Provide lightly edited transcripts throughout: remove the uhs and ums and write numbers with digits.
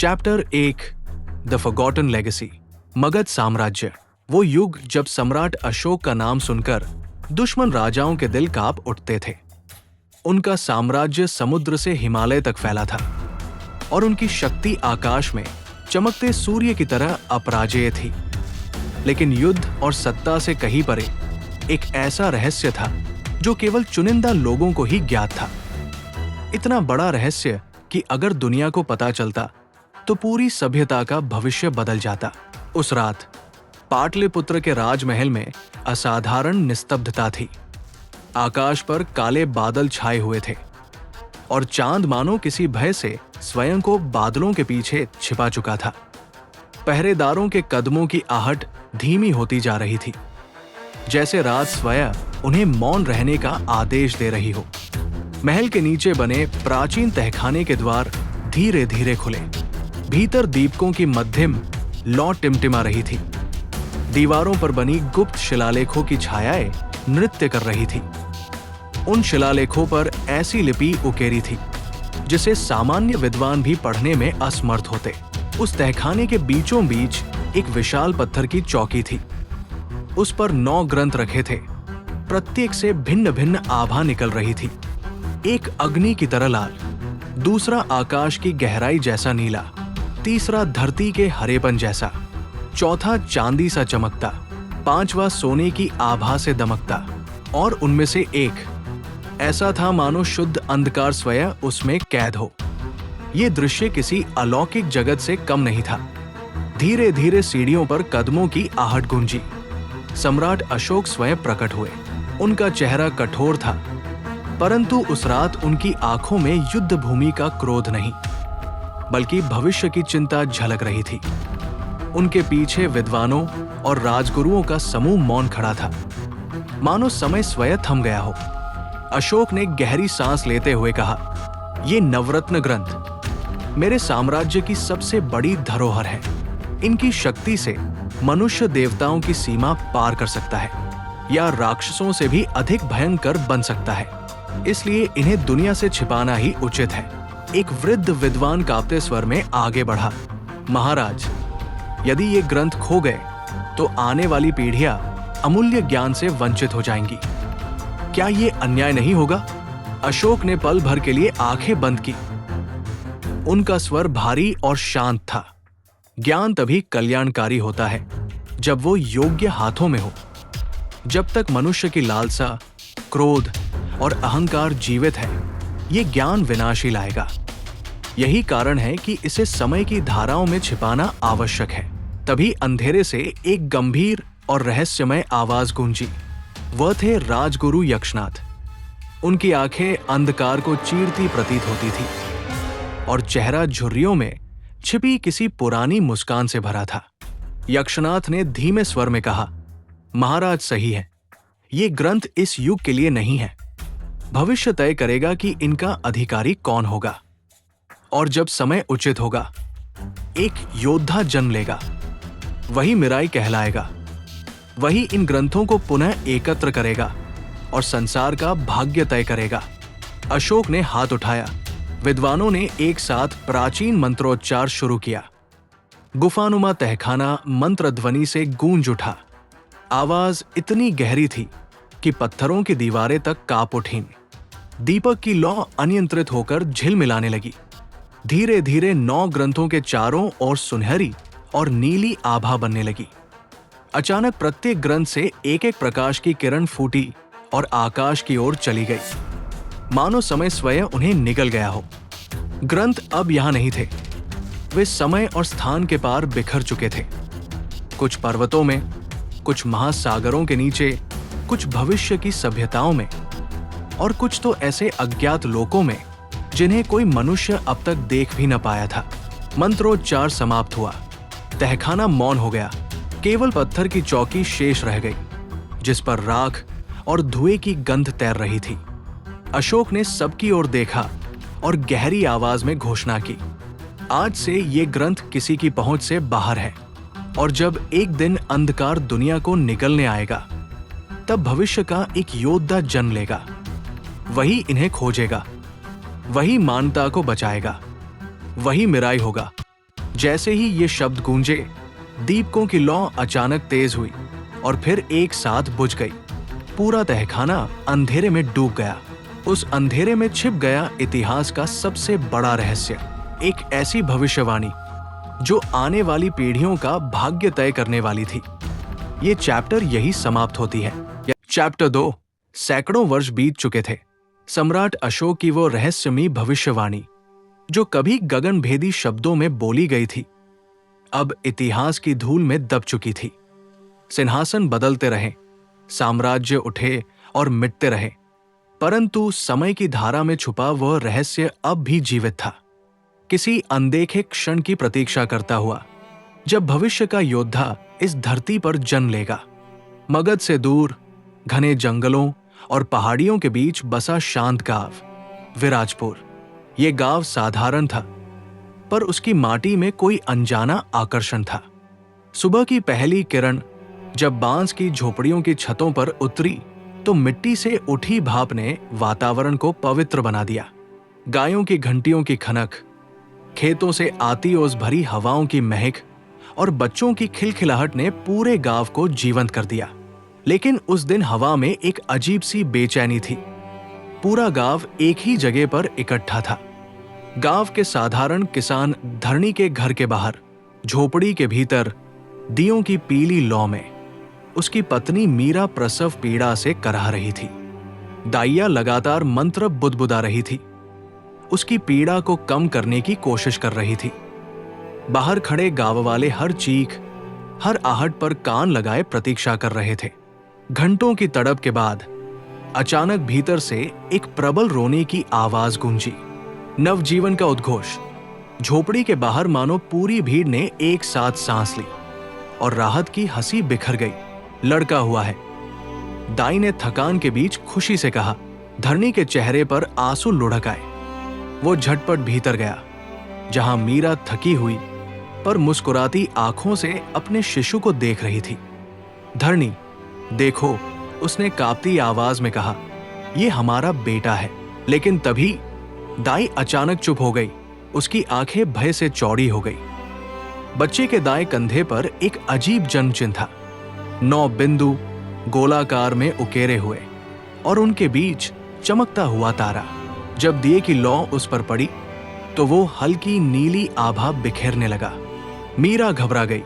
Chapter 1 the forgotten legacy. Magadh साम्राज्य। वो युग जब सम्राट अशोक का नाम सुनकर दुश्मन राजाओं के दिल कांप उठते थे। उनका साम्राज्य समुद्र से हिमालय तक फैला था और उनकी शक्ति आकाश में चमकते सूर्य की तरह अपराजेय थी। लेकिन युद्ध और सत्ता से कहीं परे एक ऐसा रहस्य था जो केवल चुनिंदा लोगों को ही ज्ञात था। इतना बड़ा रहस्य कि अगर दुनिया को पता चलता तो पूरी सभ्यता का भविष्य बदल जाता। उस रात पाटलिपुत्र के राजमहल में असाधारण निस्तब्धता थी। आकाश पर काले बादल छाए हुए थे और चांद मानो किसी भय से स्वयं को बादलों के पीछे छिपा चुका था। पहरेदारों के कदमों की आहट धीमी होती जा रही थी, जैसे रात स्वयं उन्हें मौन रहने का आदेश दे रही हो। महल के नीचे बने प्राचीन तहखाने के द्वार धीरे धीरे खुले। भीतर दीपकों की मध्यम लौ टिमटिमा रही थी। दीवारों पर बनी गुप्त शिलालेखों की छायाएं नृत्य कर रही थी। उन शिलालेखों पर ऐसी लिपि उकेरी थी जिसे सामान्य विद्वान भी पढ़ने में असमर्थ होते। उस तहखाने के बीचों बीच एक विशाल पत्थर की चौकी थी। उस पर 9 ग्रंथ रखे थे। प्रत्येक से भिन्न भिन्न आभा निकल रही थी। एक अग्नि की तरह लाल, दूसरा आकाश की गहराई जैसा नीला, तीसरा धरती के हरेपन जैसा, चौथा चांदी सा चमकता, पांचवा सोने की आभा से दमकता और उनमें से एक ऐसा था मानो शुद्ध अंधकार स्वयं उसमें कैद हो। ये दृश्य किसी अलौकिक जगत से कम नहीं था। धीरे धीरे सीढ़ियों पर कदमों की आहट गूंजी। सम्राट अशोक स्वयं प्रकट हुए। उनका चेहरा कठोर था, परंतु उस रात उनकी आंखों में युद्ध भूमि का क्रोध नहीं, बल्कि भविष्य की चिंता झलक रही थी। उनके पीछे विद्वानों और राजगुरुओं का समूह मौन खड़ा था, मानो समय स्वयं थम गया हो। अशोक ने गहरी सांस लेते हुए कहा, ये नवरत्न ग्रंथ मेरे साम्राज्य की सबसे बड़ी धरोहर है। इनकी शक्ति से मनुष्य देवताओं की सीमा पार कर सकता है या राक्षसों से भी अधिक भयंकर बन सकता है। इसलिए इन्हें दुनिया से छिपाना ही उचित है। एक वृद्ध विद्वान कांपते स्वर में आगे बढ़ा, महाराज, यदि ये ग्रंथ खो गए तो आने वाली पीढ़ियां अमूल्य ज्ञान से वंचित हो जाएंगी। क्या ये अन्याय नहीं होगा? अशोक ने पल भर के लिए आंखें बंद की। उनका स्वर भारी और शांत था। ज्ञान तभी कल्याणकारी होता है जब वो योग्य हाथों में हो। जब तक मनुष्य की लालसा, क्रोध और अहंकार जीवित है, ये ज्ञान विनाशी लाएगा। यही कारण है कि इसे समय की धाराओं में छिपाना आवश्यक है। तभी अंधेरे से एक गंभीर और रहस्यमय आवाज गूंजी। वह थे राजगुरु यक्षनाथ। उनकी आंखें अंधकार को चीरती प्रतीत होती थी और चेहरा झुर्रियों में छिपी किसी पुरानी मुस्कान से भरा था। यक्षनाथ ने धीमे स्वर में कहा, महाराज सही है, ये ग्रंथ इस युग के लिए नहीं है। भविष्य तय करेगा कि इनका अधिकारी कौन होगा, और जब समय उचित होगा एक योद्धा जन्म लेगा। वही मिराई कहलाएगा। वही इन ग्रंथों को पुनः एकत्र करेगा और संसार का भाग्य तय करेगा। अशोक ने हाथ उठाया। विद्वानों ने एक साथ प्राचीन मंत्रोच्चार शुरू किया। गुफानुमा तहखाना मंत्र ध्वनि से गूंज उठा। आवाज इतनी गहरी थी कि पत्थरों की दीवारें तक कांप उठीं। दीपक की लौ अनियंत्रित होकर झिलमिलाने लगी। धीरे धीरे 9 ग्रंथों के चारों ओर सुनहरी और नीली आभा बनने लगी। अचानक प्रत्येक ग्रंथ से एक एक प्रकाश की किरण फूटी और आकाश की ओर चली गई, मानो समय स्वयं उन्हें निगल गया हो। ग्रंथ अब यहां नहीं थे। वे समय और स्थान के पार बिखर चुके थे। कुछ पर्वतों में, कुछ महासागरों के नीचे, कुछ भविष्य की सभ्यताओं में और कुछ तो ऐसे अज्ञात लोकों में जिन्हें कोई मनुष्य अब तक देख भी न पाया था। मंत्रोच्चार समाप्त हुआ। तहखाना मौन हो गया। केवल पत्थर की चौकी शेष रह गई, जिस पर राख और धुएं की गंध तैर रही थी। अशोक ने सबकी ओर देखा और गहरी आवाज में घोषणा की, आज से ये ग्रंथ किसी की पहुंच से बाहर है, और जब एक दिन अंधकार दुनिया को निगलने आएगा, तब भविष्य का एक योद्धा जन्म लेगा। वही इन्हें खोजेगा, वही मानवता को बचाएगा, वही मिराई होगा। जैसे ही ये शब्द गूंजे, दीपकों की लौ अचानक तेज हुई और फिर एक साथ बुझ गई। पूरा तहखाना अंधेरे में डूब गया। उस अंधेरे में छिप गया इतिहास का सबसे बड़ा रहस्य, एक ऐसी भविष्यवाणी जो आने वाली पीढ़ियों का भाग्य तय करने वाली थी। ये चैप्टर यही समाप्त होती है। चैप्टर 2। सैकड़ों वर्ष बीत चुके थे। सम्राट अशोक की वो रहस्यमयी भविष्यवाणी जो कभी गगनभेदी शब्दों में बोली गई थी, अब इतिहास की धूल में दब चुकी थी। सिंहासन बदलते रहे, साम्राज्य उठे और मिटते रहे, परंतु समय की धारा में छुपा वह रहस्य अब भी जीवित था, किसी अनदेखे क्षण की प्रतीक्षा करता हुआ, जब भविष्य का योद्धा इस धरती पर जन्म लेगा। मगध से दूर घने जंगलों और पहाड़ियों के बीच बसा शांत गांव विराजपुर। ये गांव साधारण था, पर उसकी माटी में कोई अनजाना आकर्षण था। सुबह की पहली किरण जब बांस की झोपड़ियों की छतों पर उतरी तो मिट्टी से उठी भाप ने वातावरण को पवित्र बना दिया। गायों की घंटियों की खनक, खेतों से आती ओस भरी हवाओं की महक और बच्चों की खिलखिलाहट ने पूरे गांव को जीवंत कर दिया। लेकिन उस दिन हवा में एक अजीब सी बेचैनी थी। पूरा गांव एक ही जगह पर इकट्ठा था। गांव के साधारण किसान धरनी के घर के बाहर, झोपड़ी के भीतर, दियों की पीली लौ में उसकी पत्नी मीरा प्रसव पीड़ा से कराह रही थी। दाइया लगातार मंत्र बुदबुदा रही थी, उसकी पीड़ा को कम करने की कोशिश कर रही थी। बाहर खड़े गांव वाले हर चीख, हर आहट पर कान लगाए प्रतीक्षा कर रहे थे। घंटों की तड़प के बाद अचानक भीतर से एक प्रबल रोने की आवाज गूंजी, नवजीवन का उद्घोष। झोपड़ी के बाहर मानो पूरी भीड़ ने एक साथ सांस ली और राहत की हंसी बिखर गई। लड़का हुआ है, दाई ने थकान के बीच खुशी से कहा। धरनी के चेहरे पर आंसू लुढ़क आए। वो झटपट भीतर गया, जहां मीरा थकी हुई पर मुस्कुराती आंखों से अपने शिशु को देख रही थी। धरनी, देखो, उसने कांपती आवाज में कहा, ये हमारा बेटा है। लेकिन तभी दाई अचानक चुप हो गई। उसकी आंखें भय से चौड़ी हो गई। बच्चे के दाएं कंधे पर एक अजीब जन्म चिन्ह था, 9 बिंदु गोलाकार में उकेरे हुए और उनके बीच चमकता हुआ तारा। जब दिए की लौ उस पर पड़ी तो वो हल्की नीली आभा बिखेरने लगा। मीरा घबरा गई।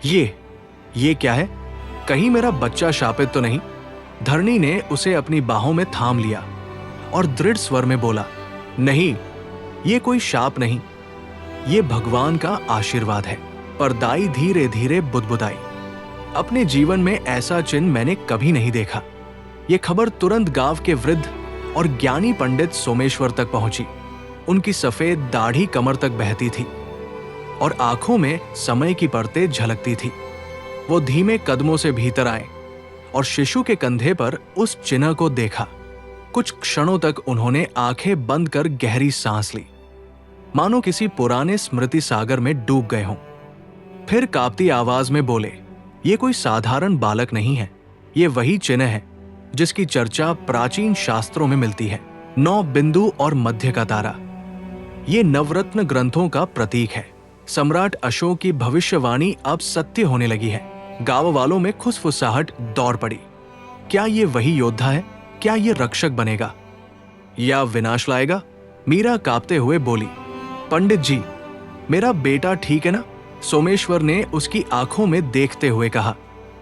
ये क्या है? कहीं मेरा बच्चा शापित तो नहीं? धरनी ने उसे अपनी बाहों में थाम लिया और दृढ़ स्वर में बोला, नहीं, ये कोई शाप नहीं, ये भगवान का आशीर्वाद है। पर दाई धीरे धीरे बुदबुदाई, अपने जीवन में ऐसा चिन्ह मैंने कभी नहीं देखा। ये खबर तुरंत गांव के वृद्ध और ज्ञानी पंडित सोमेश्वर तक पहुंची। उनकी सफेद दाढ़ी कमर तक बहती थी और आंखों में समय की परतें झलकती थी। वो धीमे कदमों से भीतर आए और शिशु के कंधे पर उस चिन्ह को देखा। कुछ क्षणों तक उन्होंने आंखें बंद कर गहरी सांस ली, मानो किसी पुराने स्मृति सागर में डूब गए हों। फिर कांपती आवाज में बोले, ये कोई साधारण बालक नहीं है, ये वही चिन्ह है जिसकी चर्चा प्राचीन शास्त्रों में मिलती है। 9 बिंदु और मध्य का तारा, ये नवरत्न ग्रंथों का प्रतीक है। सम्राट अशोक की भविष्यवाणी अब सत्य होने लगी है। गांव वालों में खुशफुसाहट दौड़ पड़ी। क्या ये वही योद्धा है? क्या ये रक्षक बनेगा या विनाश लाएगा? मीरा कांपते हुए बोली, पंडित जी, मेरा बेटा ठीक है ना? सोमेश्वर ने उसकी आंखों में देखते हुए कहा।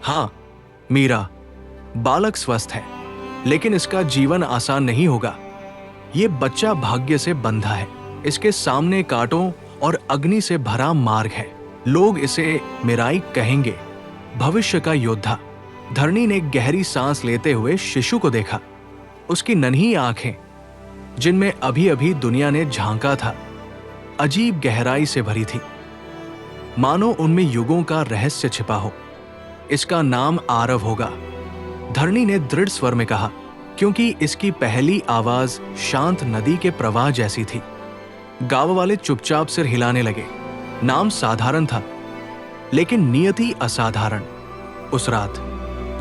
हाँ मीरा, बालक स्वस्थ है, लेकिन इसका जीवन आसान नहीं होगा। ये बच्चा भाग्य से बंधा है। इसके सामने कांटों और अग्नि से भरा मार्ग है। लोग इसे मिराई कहेंगे, भविष्य का योद्धा। धरनी ने गहरी सांस लेते हुए शिशु को देखा। उसकी नन्ही आंखें, जिनमें अभी अभी दुनिया ने झांका था, अजीब गहराई से भरी थी, मानो उनमें युगों का रहस्य छिपा हो। इसका नाम आरव होगा, धरनी ने दृढ़ स्वर में कहा, क्योंकि इसकी पहली आवाज शांत नदी के प्रवाह जैसी थी। गांव वाले चुपचाप सिर हिलाने लगे। नाम साधारण था, लेकिन नियति असाधारण। उस रात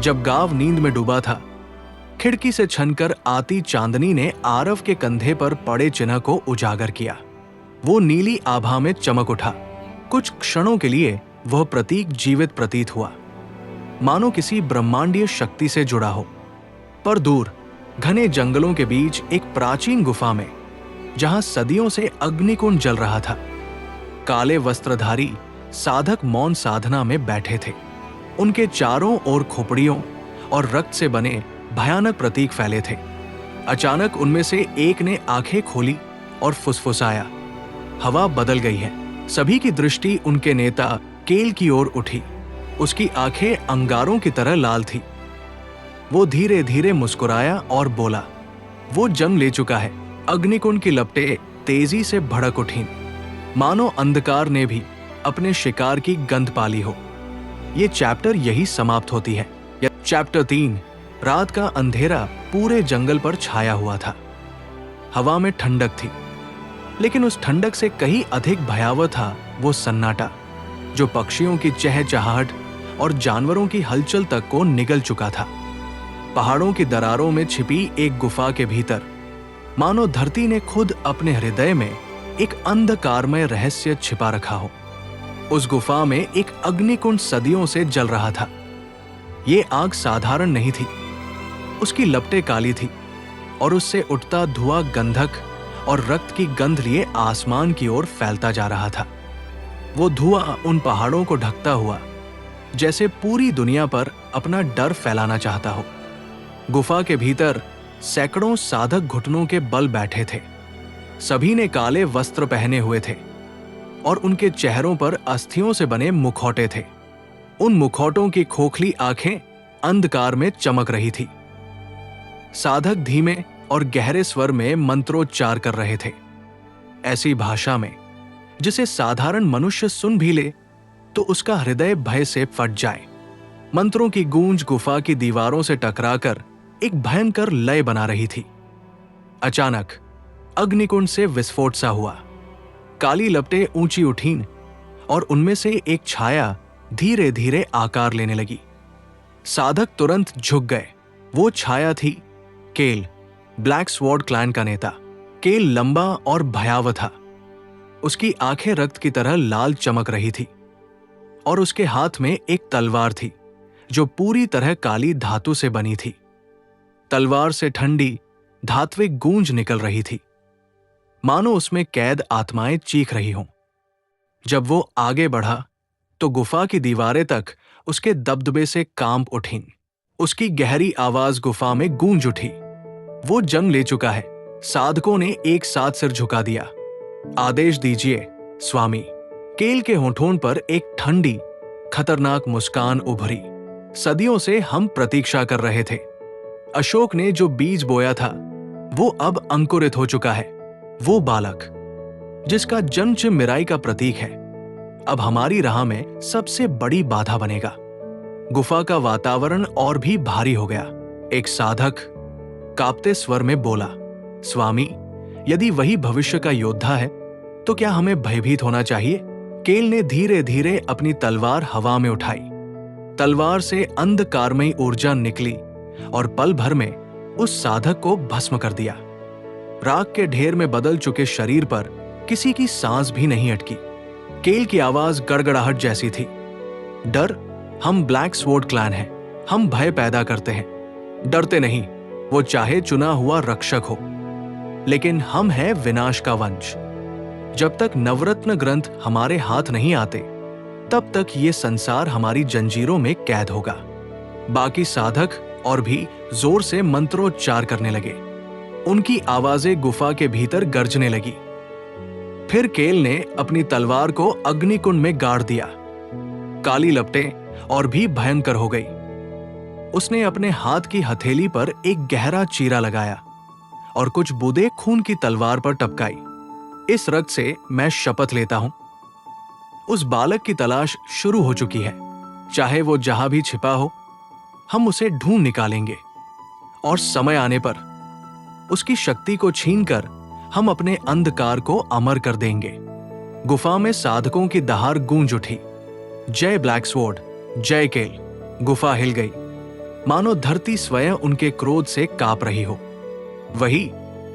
जब गांव नींद में डूबा था, खिड़की से छनकर आती चांदनी ने आरव के कंधे पर पड़े चिन्ह को उजागर किया। वो नीली आभा में चमक उठा, कुछ क्षणों के लिए वह प्रतीक जीवित प्रतीत हुआ, मानो किसी ब्रह्मांडीय शक्ति से जुड़ा हो। पर दूर घने जंगलों के बीच एक प्राचीन गुफा में, जहां सदियों से अग्निकुंड जल रहा था, काले वस्त्रधारी साधक मौन साधना में बैठे थे। उनके चारों ओर खोपड़ियों और रक्त से बने भयानक प्रतीक फैले थे। अचानक उनमें से एक ने आंखें खोली और फुसफुसाया, हवा बदल गई है। सभी की दृष्टि उनके नेता केल की ओर उठी। उसकी आंखें अंगारों की तरह लाल थी। वो धीरे धीरे मुस्कुराया और बोला, वो जंग ले चुका है। अग्निकुंड की लपटें तेजी से भड़क उठीं, मानो अंधकार ने भी अपने शिकार की गंध पाली हो। ये चैप्टर यही समाप्त होती है। चैप्टर 3। रात का अंधेरा पूरे जंगल पर छाया हुआ था। हवा में ठंडक थी, लेकिन उस ठंडक से कहीं अधिक भयावह था वो सन्नाटा, जो पक्षियों की चहचहाहट और जानवरों की हलचल तक को निगल चुका था। पहाड़ों की दरारों में छिपी एक गुफा के भीतर, मानो धरती ने खुद अपने हृदय में एक अंधकारमय रहस्य छिपा रखा हो। उस गुफा में एक अग्निकुंड सदियों से जल रहा था। ये आग साधारण नहीं थी, उसकी लपटें काली थी और उससे उठता धुआं गंधक और रक्त की गंध लिए आसमान की ओर फैलता जा रहा था। वो धुआं उन पहाड़ों को ढकता हुआ जैसे पूरी दुनिया पर अपना डर फैलाना चाहता हो। गुफा के भीतर सैकड़ों साधक घुटनों के बल बैठे थे। सभी ने काले वस्त्र पहने हुए थे और उनके चेहरों पर अस्थियों से बने मुखौटे थे। उन मुखौटों की खोखली आंखें अंधकार में चमक रही थी। साधक धीमे और गहरे स्वर में मंत्रोच्चार कर रहे थे, ऐसी भाषा में जिसे साधारण मनुष्य सुन भी ले तो उसका हृदय भय से फट जाए। मंत्रों की गूंज गुफा की दीवारों से टकराकर एक भयंकर लय बना रही थी। अचानक अग्निकुंड से विस्फोट सा हुआ। काली लपटें ऊंची उठीं और उनमें से एक छाया धीरे धीरे आकार लेने लगी। साधक तुरंत झुक गए। वो छाया थी केल, ब्लैक स्वॉर्ड क्लैन का नेता। केल लंबा और भयावह था। उसकी आंखें रक्त की तरह लाल चमक रही थी और उसके हाथ में एक तलवार थी जो पूरी तरह काली धातु से बनी थी। तलवार से ठंडी धात्विक गूंज निकल रही थी, मानो उसमें कैद आत्माएं चीख रही हों। जब वो आगे बढ़ा तो गुफा की दीवारें तक उसके दबदबे से कांप उठीं। उसकी गहरी आवाज गुफा में गूंज उठी। वो जंग ले चुका है। साधकों ने एक साथ सिर झुका दिया। आदेश दीजिए स्वामी। केल के होठों पर एक ठंडी खतरनाक मुस्कान उभरी। सदियों से हम प्रतीक्षा कर रहे थे। अशोक ने जो बीज बोया था वो अब अंकुरित हो चुका है। वो बालक जिसका जन्म चिम्मिराई का प्रतीक है, अब हमारी राह में सबसे बड़ी बाधा बनेगा। गुफा का वातावरण और भी भारी हो गया। एक साधक कांपते स्वर में बोला, स्वामी, यदि वही भविष्य का योद्धा है तो क्या हमें भयभीत होना चाहिए? केल ने धीरे धीरे अपनी तलवार हवा में उठाई। तलवार से अंधकारमयी ऊर्जा निकली और पल भर में उस साधक को भस्म कर दिया। राख के ढेर में बदल चुके शरीर पर किसी की सांस भी नहीं अटकी। केल की आवाज गड़गड़ाहट जैसी थी। डर? हम ब्लैक स्वॉर्ड क्लैन हैं। हम भय पैदा करते हैं। डरते नहीं, वो चाहे चुना हुआ रक्षक हो, लेकिन हम हैं विनाश का वंश। जब तक नवरत्न ग्रंथ हमारे हाथ नहीं आते, तब तक ये संसार हमारी जंजीरों में कैद होगा। बाकी साधक और भी जोर से मंत्रोच्चार करने लगे। उनकी आवाजें गुफा के भीतर गरजने लगी। फिर केल ने अपनी तलवार को अग्निकुंड में गाड़ दिया। काली लपटें और भी भयंकर हो गई। उसने अपने हाथ की हथेली पर एक गहरा चीरा लगाया और कुछ बूंदें खून की तलवार पर टपकाई। इस रक्त से मैं शपथ लेता हूं, उस बालक की तलाश शुरू हो चुकी है। चाहे वो जहां भी छिपा हो, हम उसे ढूंढ निकालेंगे और समय आने पर उसकी शक्ति को छीनकर हम अपने अंधकार को अमर कर देंगे। गुफा में साधकों की दहाड़ गूंज उठी। जय ब्लैक स्वॉर्ड, जय केल। गुफा हिल गई, मानो धरती स्वयं उनके क्रोध से कांप रही हो। वही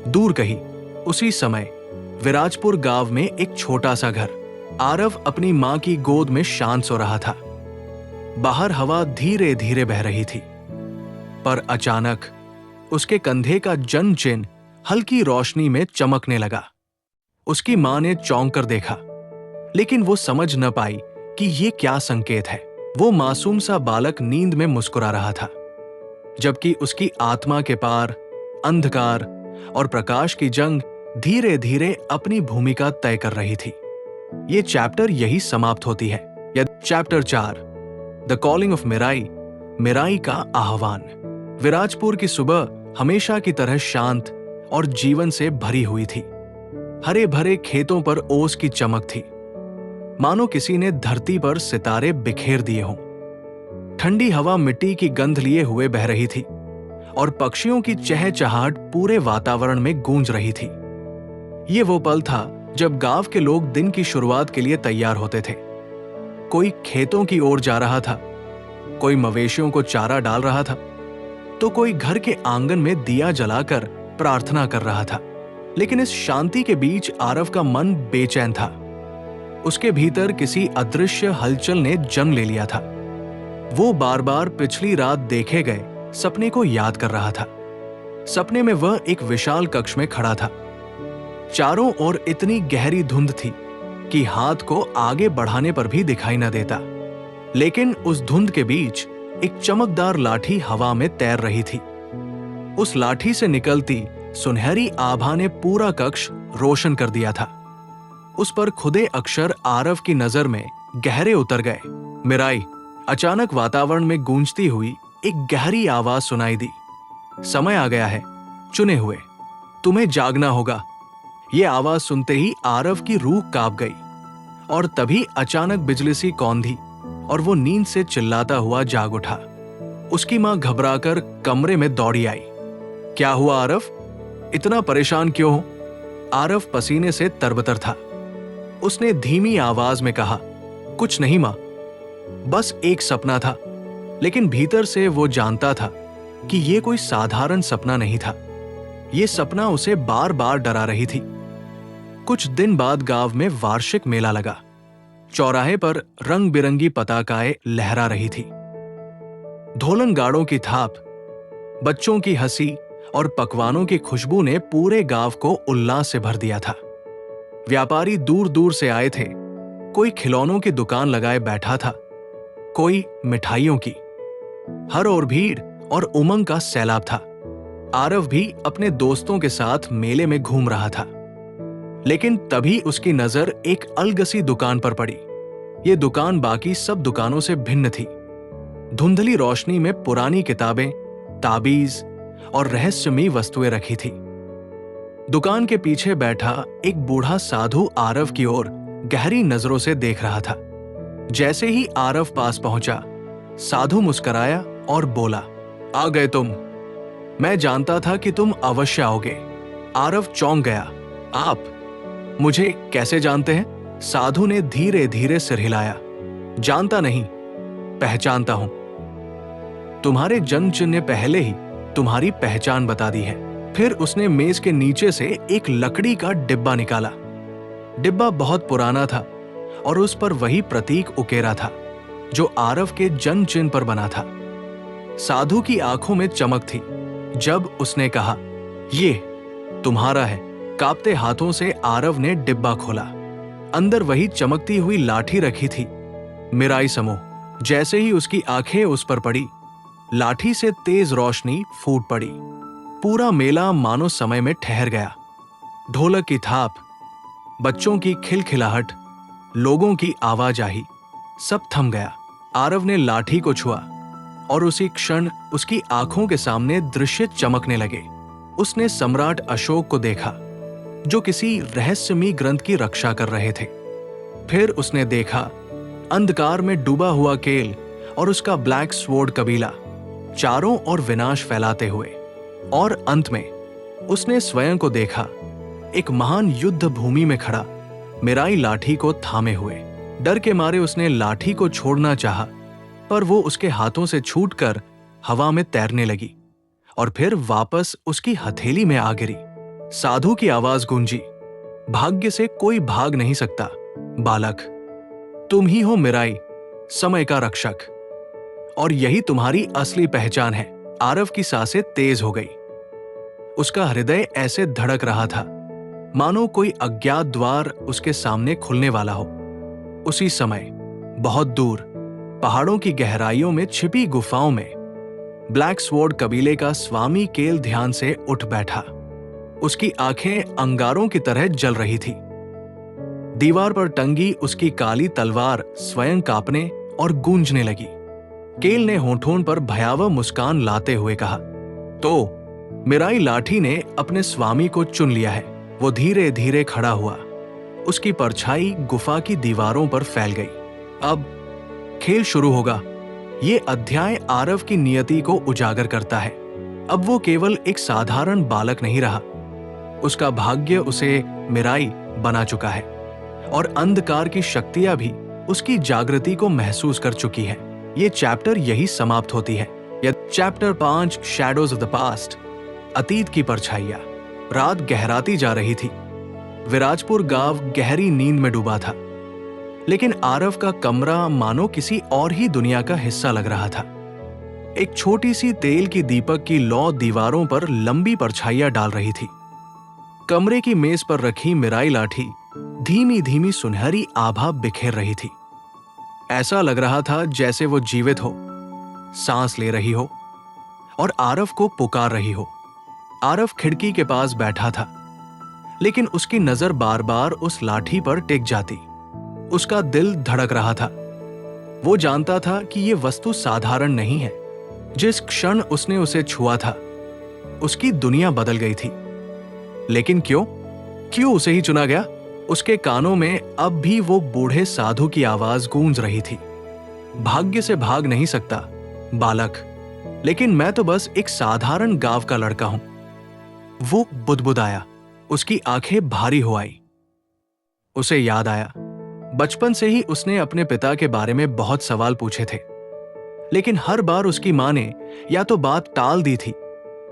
दूर कहीं उसी समय विराजपुर गांव में एक छोटा सा घर, आरव अपनी मां की गोद में शांत सो रहा था। बाहर हवा धीरे धीरे बह रही थी, पर अचानक उसके कंधे का जन्म चिन्ह हल्की रोशनी में चमकने लगा। उसकी मां ने चौंक कर देखा, लेकिन वो समझ न पाई कि ये क्या संकेत है। वो मासूम सा बालक नींद में मुस्कुरा रहा था, जबकि उसकी आत्मा के पार अंधकार और प्रकाश की जंग धीरे धीरे अपनी भूमिका तय कर रही थी। ये चैप्टर यही समाप्त होती है। Chapter 4, the calling of Mirai, Mirai का आह्वान। विराजपुर की सुबह हमेशा की तरह शांत और जीवन से भरी हुई थी। हरे भरे खेतों पर ओस की चमक थी, मानो किसी ने धरती पर सितारे बिखेर दिए हों। ठंडी हवा मिट्टी की गंध लिए हुए बह रही थी और पक्षियों की चहचहाहट पूरे वातावरण में गूंज रही थी। ये वो पल था जब गांव के लोग दिन की शुरुआत के लिए तैयार होते थे। कोई खेतों की ओर जा रहा था, कोई मवेशियों को चारा डाल रहा था, तो कोई घर के आंगन में दिया जलाकर प्रार्थना कर रहा था। लेकिन इस शांति के बीच आरव का मन बेचैन था। उसके भीतर किसी अदृश्य हलचल ने जन्म ले लिया था। वो बार बार पिछली रात देखे गए सपने को याद कर रहा था। सपने में वह एक विशाल कक्ष में खड़ा था। चारों ओर इतनी गहरी धुंध थी कि हाथ को आगे बढ़ाने पर भी दिखाई न देता। लेकिन उस धुंध के बीच एक चमकदार लाठी हवा में तैर रही थी। उस लाठी से निकलती सुनहरी आभा ने पूरा कक्ष रोशन कर दिया था। उस पर खुदे अक्षर आरव की नजर में गहरे उतर गए। मिराई। अचानक वातावरण में गूंजती हुई एक गहरी आवाज सुनाई दी। समय आ गया है, चुने हुए, तुम्हें जागना होगा। ये आवाज सुनते ही आरव की रूह कांप गई और तभी अचानक बिजली सी कौंधी और वो नींद से चिल्लाता हुआ जाग उठा। उसकी मां घबराकर कमरे में दौड़ी आई। क्या हुआ आरव? इतना परेशान क्यों हो? आरव पसीने से तरबतर था। उसने धीमी आवाज में कहा, कुछ नहीं मां, बस एक सपना था। लेकिन भीतर से वो जानता था कि ये कोई साधारण सपना नहीं था। ये सपना उसे बार बार डरा रही थी। कुछ दिन बाद गांव में वार्षिक मेला लगा। चौराहे पर रंग बिरंगी पताकाएं लहरा रही थी। ढोलन गाड़ों की थाप, बच्चों की हंसी और पकवानों की खुशबू ने पूरे गांव को उल्लास से भर दिया था। व्यापारी दूर दूर से आए थे। कोई खिलौनों की दुकान लगाए बैठा था, कोई मिठाइयों की। हर ओर भीड़ और उमंग का सैलाब था। आरव भी अपने दोस्तों के साथ मेले में घूम रहा था। लेकिन तभी उसकी नजर एक अलगसी दुकान पर पड़ी। ये दुकान बाकी सब दुकानों से भिन्न थी। धुंधली रोशनी में पुरानी किताबें, ताबीज और रहस्यमयी वस्तुएं रखी थी। दुकान के पीछे बैठा एक बूढ़ा साधु आरव की ओर गहरी नजरों से देख रहा था। जैसे ही आरव पास पहुंचा, साधु मुस्कुराया और बोला, आ गए तुम। मैं जानता था कि तुम अवश्य आओगे। आरव चौंक गया। आप मुझे कैसे जानते हैं? साधु ने धीरे धीरे सिर हिलाया। जानता नहीं, पहचानता हूं। तुम्हारे जन्म चिन्ह ने पहले ही तुम्हारी पहचान बता दी है। फिर उसने मेज के नीचे से एक लकड़ी का डिब्बा निकाला। डिब्बा बहुत पुराना था और उस पर वही प्रतीक उकेरा था जो आरव के जन्म चिन्ह पर बना था। साधु की आंखों में चमक थी जब उसने कहा, ये तुम्हारा है। कांपते हाथों से आरव ने डिब्बा खोला। अंदर वही चमकती हुई लाठी रखी थी, मिराई समूह। जैसे ही उसकी आंखें उस पर पड़ी, लाठी से तेज रोशनी फूट पड़ी। पूरा मेला मानो समय में ठहर गया। ढोलक की थाप, बच्चों की खिलखिलाहट, लोगों की आवाजाही, सब थम गया। आरव ने लाठी को छुआ और उसी क्षण उसकी आंखों के सामने दृश्य चमकने लगे। उसने सम्राट अशोक को देखा जो किसी रहस्यमयी ग्रंथ की रक्षा कर रहे थे। फिर उसने देखा अंधकार में डूबा हुआ केल और उसका ब्लैक स्वॉर्ड कबीला चारों ओर विनाश फैलाते हुए। और अंत में उसने स्वयं को देखा एक महान युद्ध भूमि में खड़ा, मिराई लाठी को थामे हुए। डर के मारे उसने लाठी को छोड़ना चाहा, पर वो उसके हाथों से छूटकर हवा में तैरने लगी और फिर वापस उसकी हथेली में आ गिरी। साधु की आवाज गूंजी, भाग्य से कोई भाग नहीं सकता, बालक, तुम ही हो मिराई, समय का रक्षक, और यही तुम्हारी असली पहचान है। आरव की सांसें तेज हो गई। उसका हृदय ऐसे धड़क रहा था मानो कोई अज्ञात द्वार उसके सामने खुलने वाला हो। उसी समय बहुत दूर पहाड़ों की गहराइयों में छिपी गुफाओं में ब्लैक स्वॉर्ड कबीले का स्वामी केल ध्यान से उठ बैठा। उसकी आंखें अंगारों की तरह जल रही थी। दीवार पर टंगी उसकी काली तलवार स्वयं कांपने और गूंजने लगी। केल ने होठों पर भयावह मुस्कान लाते हुए कहा, तो मिराई लाठी ने अपने स्वामी को चुन लिया है। वो धीरे धीरे खड़ा हुआ। उसकी परछाई गुफा की दीवारों पर फैल गई। अब खेल शुरू होगा। ये अध्याय आरव की नियति को उजागर करता है। अब वो केवल एक साधारण बालक नहीं रहा। उसका भाग्य उसे मिराई बना चुका है और अंधकार की शक्तियां भी उसकी जागृति को महसूस कर चुकी है। ये चैप्टर यही समाप्त होती है। यह chapter 5 shadows of the past, अतीत की परछाइयां। रात गहराती जा रही थी। विराजपुर गांव गहरी नींद में डूबा था, लेकिन आरव का कमरा मानो किसी और ही दुनिया का हिस्सा लग रहा था। एक छोटी सी तेल की दीपक की लौ दीवारों पर लंबी परछाइयां डाल रही थी। कमरे की मेज पर रखी मिराई लाठी धीमी धीमी सुनहरी आभा बिखेर रही थी। ऐसा लग रहा था जैसे वो जीवित हो, सांस ले रही हो और आरव को पुकार रही हो। आरव खिड़की के पास बैठा था, लेकिन उसकी नजर बार बार उस लाठी पर टिक जाती। उसका दिल धड़क रहा था। वो जानता था कि ये वस्तु साधारण नहीं है। जिस क्षण उसने उसे छुआ था, उसकी दुनिया बदल गई थी। लेकिन क्यों उसे ही चुना गया? उसके कानों में अब भी वो बूढ़े साधु की आवाज गूंज रही थी, भाग्य से भाग नहीं सकता बालक, लेकिन मैं तो बस एक साधारण गांव का लड़का हूं। वो बुदबुदाया। उसकी आंखें भारी हो आई। उसे याद आया, बचपन से ही उसने अपने पिता के बारे में बहुत सवाल पूछे थे, लेकिन हर बार उसकी मां ने या तो बात टाल दी थी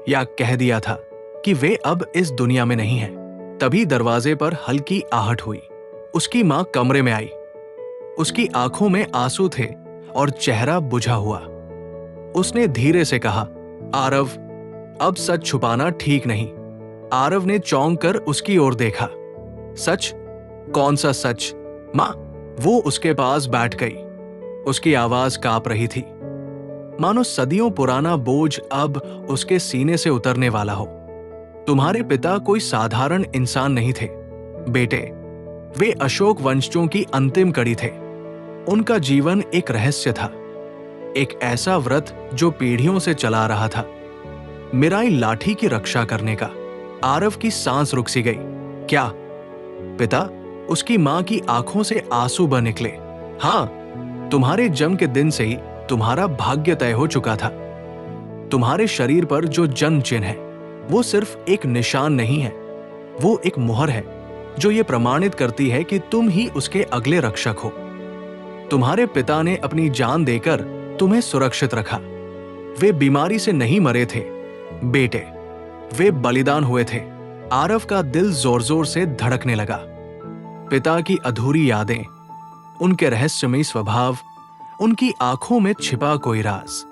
या कह दिया था कि वे अब इस दुनिया में नहीं हैं। तभी दरवाजे पर हल्की आहट हुई। उसकी मां कमरे में आई। उसकी आंखों में आंसू थे और चेहरा बुझा हुआ। उसने धीरे से कहा, आरव, अब सच छुपाना ठीक नहीं। आरव ने चौंक कर उसकी ओर देखा। सच? कौन सा सच? मां, वो उसके पास बैठ गई। उसकी आवाज कांप रही थी, मानो सदियों पुराना बोझ अब उसके सीने से उतरने वाला हो। तुम्हारे पिता कोई साधारण इंसान नहीं थे बेटे। वे अशोक वंशजों की अंतिम कड़ी थे। उनका जीवन एक रहस्य था, एक ऐसा व्रत जो पीढ़ियों से चला रहा था, मिराई लाठी की रक्षा करने का। आरव की सांस रुक सी गई। क्या पिता? उसकी मां की आंखों से आंसू बह निकले। हां, तुम्हारे जन्म के दिन से ही तुम्हारा भाग्य तय हो चुका था। तुम्हारे शरीर पर जो जन्म चिन्ह है वो सिर्फ एक निशान नहीं है, वो एक मुहर है जो ये प्रमाणित करती है कि तुम ही उसके अगले रक्षक हो। तुम्हारे पिता ने अपनी जान देकर तुम्हें सुरक्षित रखा। वे बीमारी से नहीं मरे थे बेटे, वे बलिदान हुए थे। आरव का दिल जोर जोर से धड़कने लगा। पिता की अधूरी यादें, उनके रहस्यमयी स्वभाव, उनकी आंखों में छिपा कोई राज,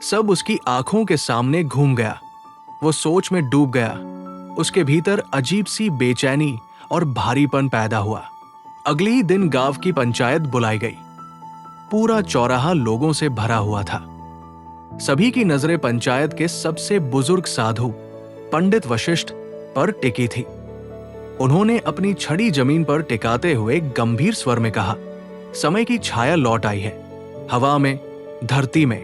सब उसकी आंखों के सामने घूम गया। वो सोच में डूब गया। उसके भीतर अजीब सी बेचैनी और भारीपन पैदा हुआ। अगले ही दिन गांव की पंचायत बुलाई गई। पूरा चौराहा लोगों से भरा हुआ था। सभी की नजरें पंचायत के सबसे बुजुर्ग साधु पंडित वशिष्ठ पर टिकी थी। उन्होंने अपनी छड़ी जमीन पर टिकाते हुए गंभीर स्वर में कहा, समय की छाया लौट आई है। हवा में, धरती में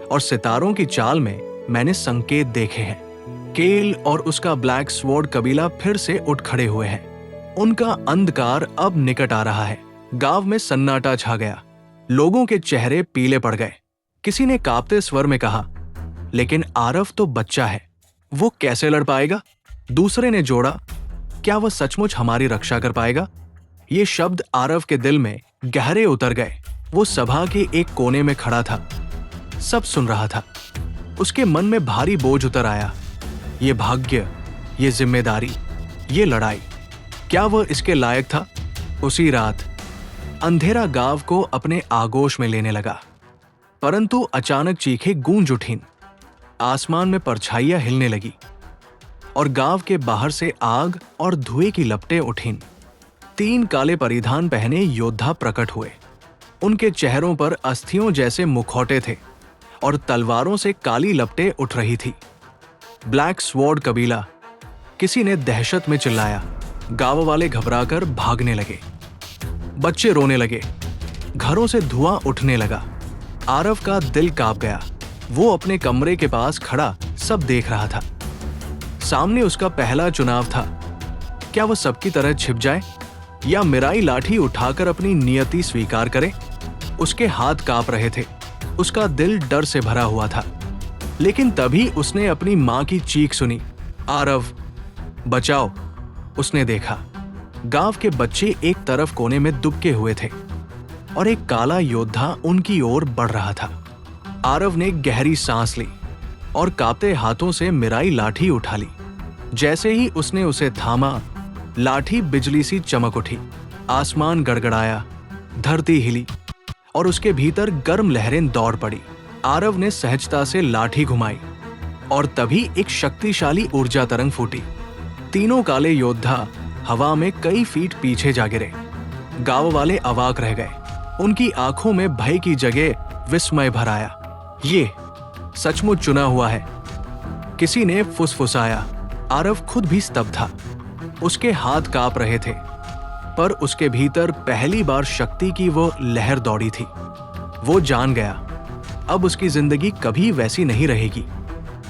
और सितारों की चाल में मैंने संकेत देखे हैं। केल और उसका ब्लैक स्वॉर्ड कबीला फिर से उठ खड़े हुए हैं। उनका अंधकार अब निकट आ रहा है। गांव में सन्नाटा छा गया। लोगों के चेहरे पीले पड़ गए। किसी ने कांपते स्वर में कहा, लेकिन आरव तो बच्चा है, वो कैसे लड़ पाएगा? दूसरे ने जोड़ा, क्या वह सचमुच हमारी रक्षा कर पाएगा? ये शब्द आरव के दिल में गहरे उतर गए। वो सभा के एक कोने में खड़ा था, सब सुन रहा था। उसके मन में भारी बोझ उतर आया। ये भाग्य, ये जिम्मेदारी, ये लड़ाई, क्या वह इसके लायक था? उसी रात अंधेरा गांव को अपने आगोश में लेने लगा, परंतु अचानक चीखें गूंज उठीं, आसमान में परछाइयां हिलने लगी और गांव के बाहर से आग और धुएं की लपटें उठीं। 3 काले परिधान पहने योद्धा प्रकट हुए। उनके चेहरों पर अस्थियों जैसे मुखौटे थे और तलवारों से काली लपटें उठ रही थी। ब्लैक स्वॉर्ड कबीला, किसी ने दहशत में चिल्लाया। गांव वाले घबराकर भागने लगे। बच्चे रोने लगे। घरों से धुआं उठने लगा। आरव का दिल कांप गया। वो अपने कमरे के पास खड़ा सब देख रहा था। सामने उसका पहला चुनाव था। क्या वो सबकी तरह छिप जाए या मिराई लाठी उठाकर अपनी नियति स्वीकार करे? उसके हाथ कांप रहे थे। उसका दिल डर से भरा हुआ था। लेकिन तभी उसने अपनी मां की चीख सुनी, आरव बचाओ। उसने देखा गांव के बच्चे एक तरफ कोने में दुबके हुए थे और एक काला योद्धा उनकी ओर बढ़ रहा था। आरव ने गहरी सांस ली और कांपते हाथों से मिराई लाठी उठा ली। जैसे ही उसने उसे थामा, लाठी बिजली सी चमक उठी। आसमान गड़गड़ाया, धरती हिली और उसके भीतर गर्म लहरें दौड़ पड़ी। आरव ने सहजता से लाठी घुमाई और तभी एक शक्तिशाली ऊर्जा तरंग फूटी। तीनों काले योद्धा हवा में कई फीट पीछे जा गिरे। गांव वाले अवाक रह गए। उनकी आंखों में भय की जगह विस्मय भर आया। ये सचमुच चुना हुआ है, किसी ने फुसफुसाया। आरव खुद भी स्तब्ध था। उसके हाथ कांप रहे थे, पर उसके भीतर पहली बार शक्ति की वो लहर दौड़ी थी। वो जान गया अब उसकी जिंदगी कभी वैसी नहीं रहेगी।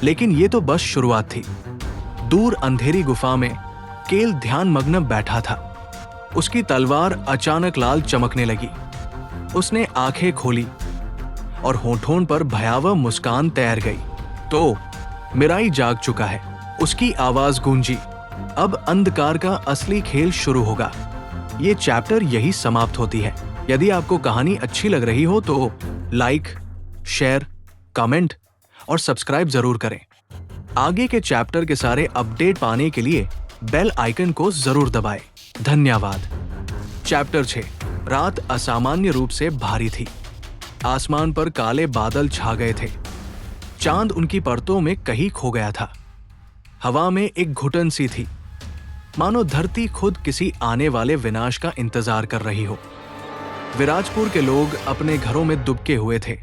लेकिन ये तो बस शुरुआत थी। दूर अंधेरी गुफा में केल ध्यानमग्न बैठा था। उसकी तलवार अचानक लाल चमकने लगी। उसने आंखें खोली और होठों पर भयावह मुस्कान तैर गई। तो मिराई जाग चुका है। उसकी आवाज गूंजी, अब अंधकार का असली खेल शुरू होगा। ये चैप्टर यही समाप्त होती है। यदि आपको कहानी अच्छी लग रही हो तो लाइक, शेयर, कमेंट और सब्सक्राइब जरूर करें। आगे के चैप्टर के सारे अपडेट पाने के लिए बेल आइकन को जरूर दबाएं। धन्यवाद। चैप्टर 6। रात असामान्य रूप से भारी थी। आसमान पर काले बादल छा गए थे। चांद उनकी परतों में कहीं खो गया था। हवा में एक घुटन सी थी, मानो धरती खुद किसी आने वाले विनाश का इंतजार कर रही हो। विराजपुर के लोग अपने घरों में दुबके हुए थे,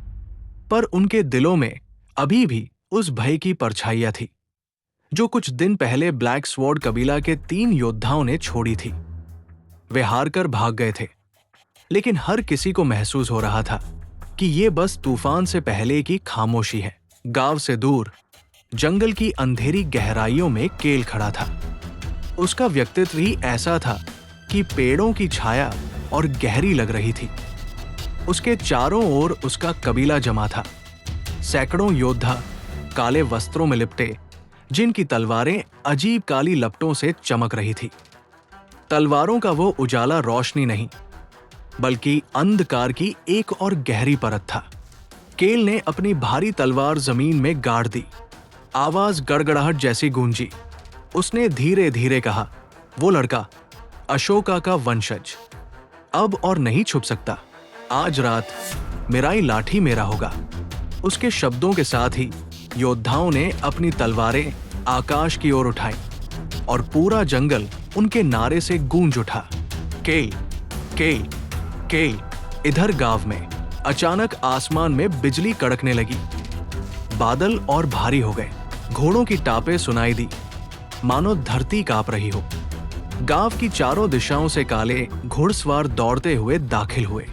पर उनके दिलों में अभी भी उस भय की परछाइयां थी जो कुछ दिन पहले ब्लैक स्वॉर्ड कबीला के 3 योद्धाओं ने छोड़ी थी। वे हार कर भाग गए थे, लेकिन हर किसी को महसूस हो रहा था कि ये बस तूफान से पहले की खामोशी है। गांव से दूर जंगल की अंधेरी गहराइयों में केल खड़ा था। उसका व्यक्तित्व ही ऐसा था कि पेड़ों की छाया और गहरी लग रही थी। उसके चारों ओर उसका कबीला जमा था। सैकड़ों योद्धा काले वस्त्रों में लिपटे, जिनकी तलवारें अजीब काली लपटों से चमक रही थी। तलवारों का वो उजाला रोशनी नहीं, बल्कि अंधकार की एक और गहरी परत था। केल ने अपनी भारी तलवार जमीन में गाड़ दी। आवाज गड़गड़ाहट जैसी गूंजी। उसने धीरे धीरे कहा, वो लड़का अशोका का वंशज अब और नहीं छुप सकता। आज रात मिराई लाठी मेरा होगा। उसके शब्दों के साथ ही योद्धाओं ने अपनी तलवारें आकाश की ओर उठाई और पूरा जंगल उनके नारे से गूंज उठा। केल, केल, केल। इधर गांव में अचानक आसमान में बिजली कड़कने लगी। बादल और भारी हो गए। घोड़ों की टापें सुनाई दी, मानो धरती कांप रही हो। गांव की चारों दिशाओं से काले घुड़सवार दौड़ते हुए दाखिल हुए।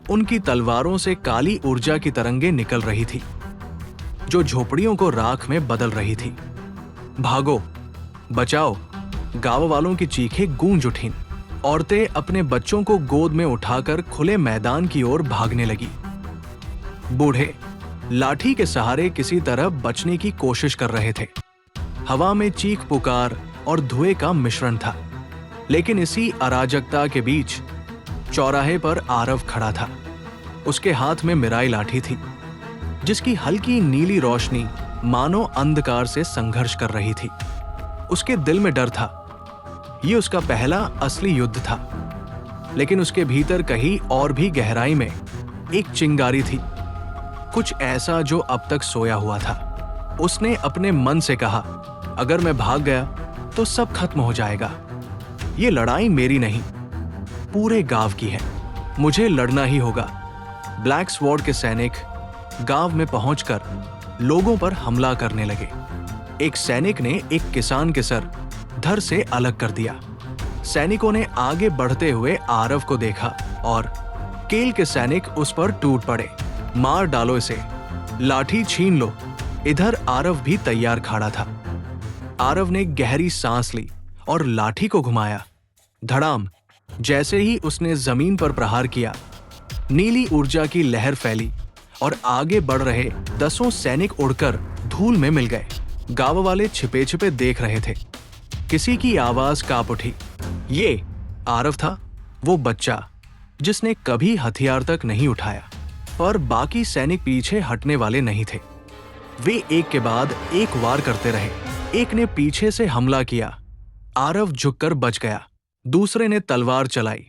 उनकी तलवारों से काली ऊर्जा की तरंगें निकल रही थी, जो झोपड़ियों को राख में बदल रही थी। भागो, बचाओ। गांव वालों की चीखें गूंज उठीं। औरतें अपने बच्चों को गोद में उठाकर खुले मैदान की ओर भागने लगी। बूढ़े लाठी के सहारे किसी तरह बचने की कोशिश कर रहे थे। हवा में चीख पुकार और धुएं का मिश्रण था। लेकिन इसी अराजकता के बीच चौराहे पर आरव खड़ा था। उसके हाथ में मिराई लाठी थी, जिसकी हल्की नीली रोशनी मानो अंधकार से संघर्ष कर रही थी। उसके दिल में डर था। ये उसका पहला असली युद्ध था। लेकिन उसके भीतर कहीं और भी गहराई में एक चिंगारी थी, कुछ ऐसा जो अब तक सोया हुआ था। उसने अपने मन से कहा, अगर मैं भाग गया तो सब खत्म हो जाएगा। ये लड़ाई मेरी नहीं, पूरे गांव की है। मुझे लड़ना ही होगा। ब्लैक स्वॉर्ड के सैनिक गांव में पहुंचकर लोगों पर हमला करने लगे। एक सैनिक ने एक किसान के सर धड़ से अलग कर दिया। सैनिकों ने आगे बढ़ते हुए आरव को देखा और केल के सैनिक उस पर टूट पड़े। मार डालो इसे, लाठी छीन लो। इधर आरव भी तैयार खड़ा था। आरव ने गहरी सांस ली और लाठी को घुमाया। धड़ाम, जैसे ही उसने जमीन पर प्रहार किया, नीली ऊर्जा की लहर फैली और आगे बढ़ रहे दसों सैनिक उड़कर धूल में मिल गए। गांव वाले छिपे छिपे देख रहे थे। किसी की आवाज कांप उठी। ये आरव था, वो बच्चा जिसने कभी हथियार तक नहीं उठाया। पर बाकी सैनिक पीछे हटने वाले नहीं थे। वे एक के बाद एक वार करते रहे। एक ने पीछे से हमला किया, आरव झुककर बच गया। दूसरे ने तलवार चलाई,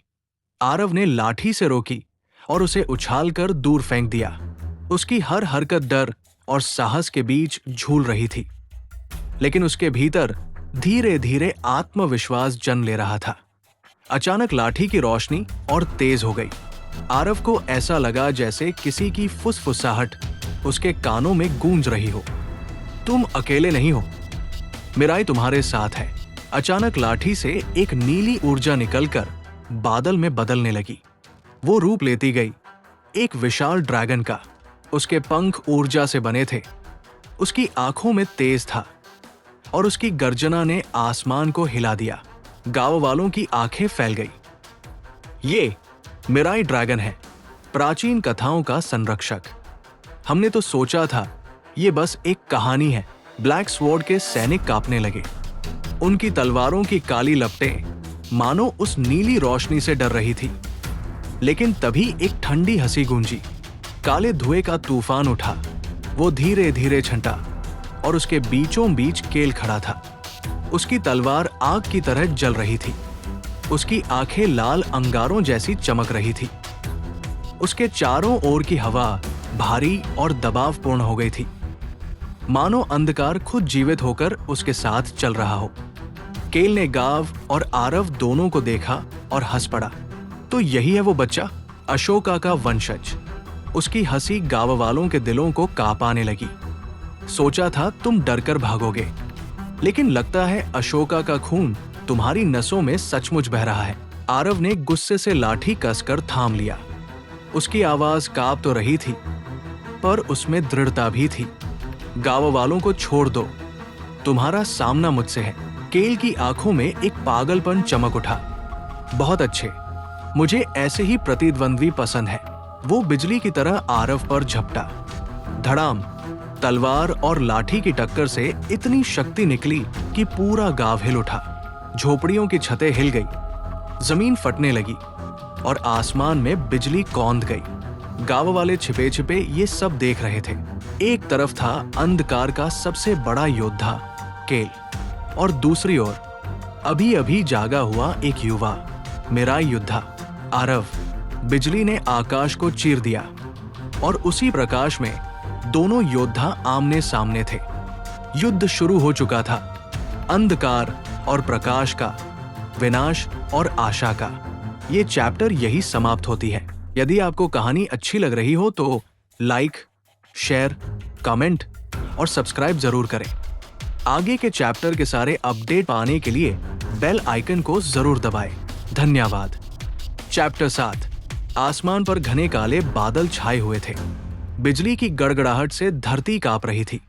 आरव ने लाठी से रोकी और उसे उछालकर दूर फेंक दिया। उसकी हर हरकत डर और साहस के बीच झूल रही थी, लेकिन उसके भीतर धीरे धीरे आत्मविश्वास जन्म ले रहा था। अचानक लाठी की रोशनी और तेज हो गई। आरव को ऐसा लगा जैसे किसी की फुसफुसाहट उसके कानों में गूंज रही हो। तुम अकेले नहीं हो, मिराई तुम्हारे साथ है। अचानक लाठी से एक नीली ऊर्जा निकलकर बादल में बदलने लगी। वो रूप लेती गई एक विशाल ड्रैगन का। उसके पंख ऊर्जा से बने थे, उसकी आंखों में तेज था और उसकी गर्जना ने आसमान को हिला दिया। गांव वालों की आंखें फैल गई। ये मिराई ड्रैगन है, प्राचीन कथाओं का संरक्षक। हमने तो सोचा था ये बस एक कहानी है। ब्लैक स्वॉर्ड के सैनिक कांपने लगे। उनकी तलवारों की काली लपटें मानो उस नीली रोशनी से डर रही थी। लेकिन तभी एक ठंडी हंसी गूंजी। काले धुएं का तूफान उठा। वो धीरे धीरे छंटा और उसके बीचों बीच केल खड़ा था। उसकी तलवार आग की तरह जल रही थी। उसकी आंखें लाल अंगारों जैसी चमक रही थी। उसके चारों ओर की हवा भारी और दबावपूर्ण हो गई थी, मानो अंधकार खुद जीवित होकर उसके साथ चल रहा हो। केल ने गाव और आरव दोनों को देखा और हंस पड़ा। तो यही है वो बच्चा, अशोका का वंशज। उसकी हंसी गांव वालों के दिलों को कांपाने लगी। सोचा था तुम डरकर भागोगे, लेकिन लगता है अशोका का खून तुम्हारी नसों में सचमुच बह रहा है। आरव ने गुस्से से लाठी कसकर थाम लिया। उसकी आवाज कांप तो रही थी, पर उसमें दृढ़ता भी थी। गांव वालों को छोड़ दो, तुम्हारा सामना मुझसे है। केल की आंखों में एक पागलपन चमक उठा। बहुत अच्छे, मुझे ऐसे ही प्रतिद्वंद्वी पसंद है। वो बिजली की तरह आरव पर झपटा। धड़ाम, तलवार और लाठी की टक्कर से इतनी शक्ति निकली कि पूरा गांव हिल उठा। झोपड़ियों की छतें हिल गई, जमीन फटने लगी और आसमान में बिजली कौंध गई। गांव वाले छिपे छिपे ये सब देख रहे थे। एक तरफ था अंधकार का सबसे बड़ा योद्धा केल, और दूसरी ओर अभी अभी जागा हुआ एक युवा मिराई योद्धा आरव। बिजली ने आकाश को चीर दिया और उसी प्रकाश में दोनों योद्धा आमने सामने थे। युद्ध शुरू हो चुका था। अंधकार और प्रकाश का, विनाश और आशा का। ये चैप्टर यही समाप्त होती है। यदि आपको कहानी अच्छी लग रही हो तो लाइक, शेयर, कमेंट और सब्सक्राइब जरूर करें। आगे के चैप्टर के सारे अपडेट पाने के लिए बेल आइकन को जरूर दबाएं। धन्यवाद। चैप्टर 7। आसमान पर घने काले बादल छाए हुए थे। बिजली की गड़गड़ाहट से धरती कांप रही थी।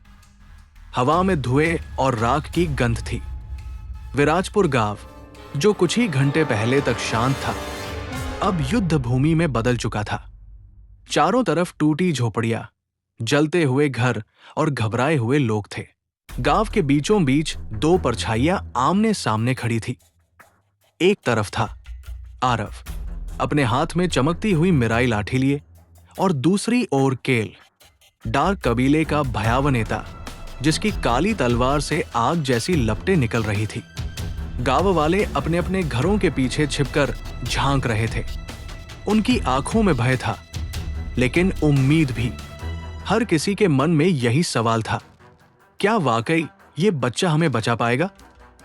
हवा में धुएं और राख की गंध थी। विराजपुर गांव, जो कुछ ही घंटे पहले तक शांत था, अब युद्ध भूमि में बदल चुका था। चारों तरफ टूटी झोपड़ियां, जलते हुए घर और घबराए हुए लोग थे। गांव के बीचों बीच दो परछाइयां आमने सामने खड़ी थी। एक तरफ था आरव, अपने हाथ में चमकती हुई मिराई लाठी लिए, और दूसरी ओर केल, डार्क कबीले का भयावह नेता, जिसकी काली तलवार से आग जैसी लपटें निकल रही थी। गांव वाले अपने अपने घरों के पीछे छिपकर झांक रहे थे। उनकी आंखों में भय था, लेकिन उम्मीद भी। हर किसी के मन में यही सवाल था, क्या वाकई ये बच्चा हमें बचा पाएगा?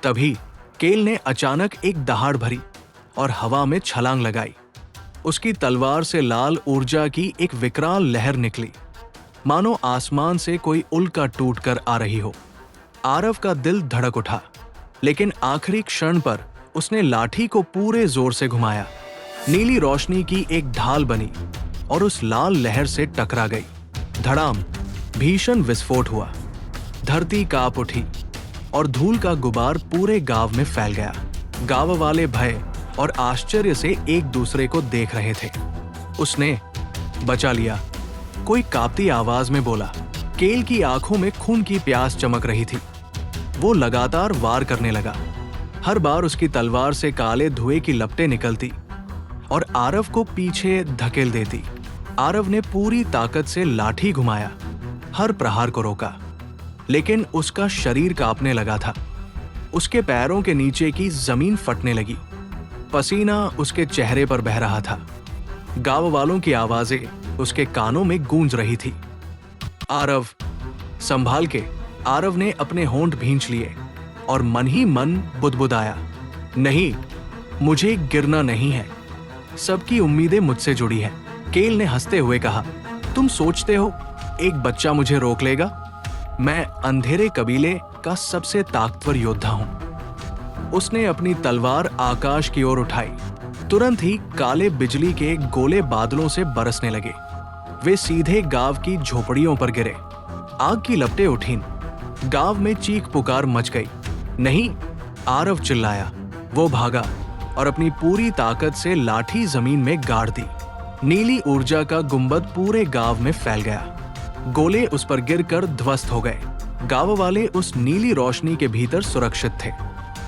तभी केल ने अचानक एक दहाड़ भरी और हवा में छलांग लगाई। उसकी तलवार से लाल ऊर्जा की एक विकराल लहर निकली, मानो आसमान से कोई उल्का टूटकर आ रही हो। आरव का दिल धड़क उठा, लेकिन आखिरी क्षण पर उसने लाठी को पूरे जोर से घुमाया। नीली रोशनी की एक ढाल बनी और उस लाल लहर से टकरा गई। धड़ाम, भीषण विस्फोट हुआ। धरती कांप उठी और धूल का गुबार पूरे गांव में फैल गया। गांव वाले भय और आश्चर्य से एक दूसरे को देख रहे थे। उसने बचा लिया, कोई कांपती आवाज में बोला। केल की आंखों में खून की प्यास चमक रही थी। वो लगातार वार करने लगा। हर बार उसकी तलवार से काले धुएं की लपटें निकलती और आरव को पीछे धकेल देती। आरव ने पूरी ताकत से लाठी घुमाया, हर प्रहार को रोका, लेकिन उसका शरीर कांपने लगा था। उसके पैरों के नीचे की जमीन फटने लगी। पसीना उसके चेहरे पर बह रहा था। गांव वालों की आवाजें उसके कानों में गूंज रही थी। आरव, संभाल के। आरव ने अपने होंठ भींच लिए और मन ही मन बुदबुदाया, नहीं, मुझे गिरना नहीं है। सबकी उम्मीदें मुझसे जुड़ी हैं। केल ने हंसते हुए कहा, तुम सोचते हो एक बच्चा मुझे रोक लेगा? मैं अंधेरे कबीले का सबसे ताकतवर योद्धा हूं। उसने अपनी तलवार आकाश की ओर उठाई। तुरंत ही काले बिजली के गोले बादलों से बरसने लगे। वे सीधे गांव की झोपड़ियों पर गिरे। आग की लपटें उठीं। गांव में चीख पुकार मच गई। नहीं, आरव चिल्लाया। वो भागा और अपनी पूरी ताकत से लाठी जमीन में गाड़ दी। नीली ऊर्जा का गुंबद पूरे गांव में फैल गया। गोले उस पर गिरकर ध्वस्त हो गए। गांव वाले उस नीली रोशनी के भीतर सुरक्षित थे।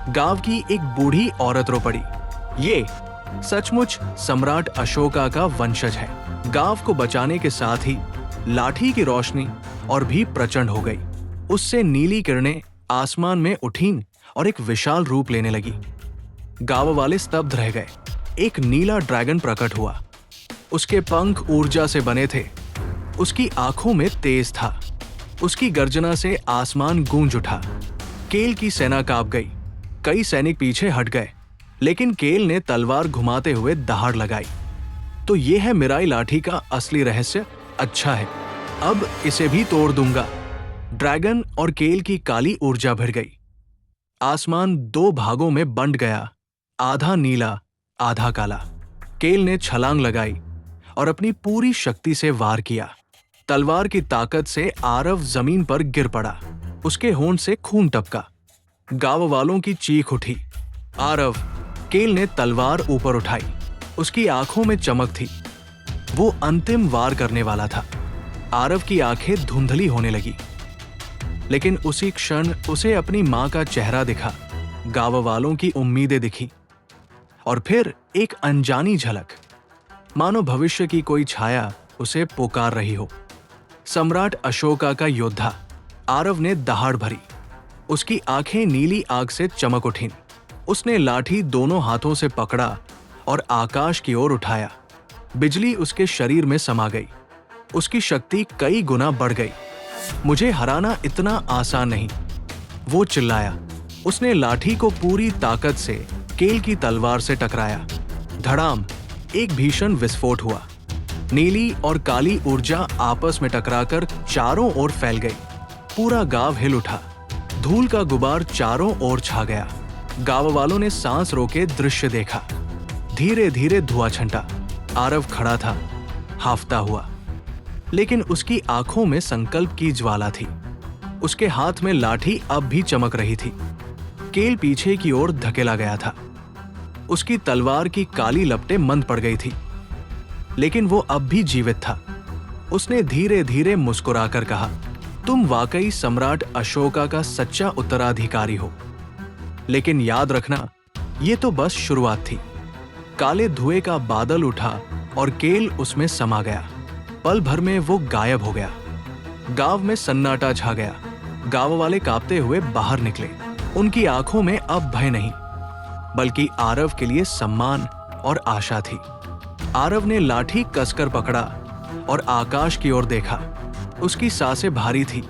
गांव की एक बूढ़ी औरत रो पड़ी, ये सचमुच सम्राट अशोका का वंशज है। गांव को बचाने के साथ ही लाठी की रोशनी और भी प्रचंड हो गई। उससे नीली किरणें आसमान में उठीं और एक विशाल रूप लेने लगी। गांव वाले स्तब्ध रह गए। एक नीला ड्रैगन प्रकट हुआ। उसके पंख ऊर्जा से बने थे। उसकी आंखों में तेज था। उसकी गर्जना से आसमान गूंज उठा। केल की सेना कांप गई। कई सैनिक पीछे हट गए, लेकिन केल ने तलवार घुमाते हुए दहाड़ लगाई। तो ये है मिराई लाठी का असली रहस्य। अच्छा है, अब इसे भी तोड़ दूंगा। ड्रैगन और केल की काली ऊर्जा भिड़ गई। आसमान दो भागों में बंट गया, आधा नीला, आधा काला। केल ने छलांग लगाई और अपनी पूरी शक्ति से वार किया। तलवार की ताकत से आरव जमीन पर गिर पड़ा। उसके होंठ से खून टपका। गांव वालों की चीख उठी। आरव! केल ने तलवार ऊपर उठाई। उसकी आंखों में चमक थी। वो अंतिम वार करने वाला था। आरव की आंखें धुंधली होने लगी, लेकिन उसी क्षण उसे अपनी मां का चेहरा दिखा। गांव वालों की उम्मीदें दिखी और फिर एक अनजानी झलक, मानो भविष्य की कोई छाया उसे पुकार रही हो। सम्राट अशोका का योद्धा। आरव ने दहाड़ भरी। उसकी आंखें नीली आग से चमक उठीं। उसने लाठी दोनों हाथों से पकड़ा और आकाश की ओर उठाया। बिजली उसके शरीर में समा गई। उसकी शक्ति कई गुना बढ़ गई। मुझे हराना इतना आसान नहीं, वो चिल्लाया। उसने लाठी को पूरी ताकत से केल की तलवार से टकराया। धड़ाम, एक भीषण विस्फोट हुआ। नीली और काली ऊर्जा आपस में टकराकर चारों ओर फैल गई। पूरा गांव हिल उठा। धूल का गुबार चारों ओर छा गया। गांव वालों ने सांस रोके दृश्य देखा। धीरे धीरे धुआं छंटा। आरव खड़ा था, हाफता हुआ, लेकिन उसकी आंखों में संकल्प की ज्वाला थी। उसके हाथ में लाठी अब भी चमक रही थी। केल पीछे की ओर धकेला गया था। उसकी तलवार की काली लपटें मंद पड़ गई थी, लेकिन वो अब भी जीवित था। उसने धीरे धीरे मुस्कुराकर कहा, तुम वाकई सम्राट अशोका का सच्चा उत्तराधिकारी हो। लेकिन याद रखना, ये तो बस शुरुआत थी। काले धुएं का बादल उठा और केल उसमें समा गया। पल भर में वो गायब हो गया। गांव में सन्नाटा छा गया। गांव वाले कांपते हुए बाहर निकले। उनकी आंखों में अब भय नहीं, बल्कि आरव के लिए सम्मान और आशा थी। आरव ने लाठी कसकर पकड़ा और आकाश की ओर देखा। उसकी सांसें भारी थी,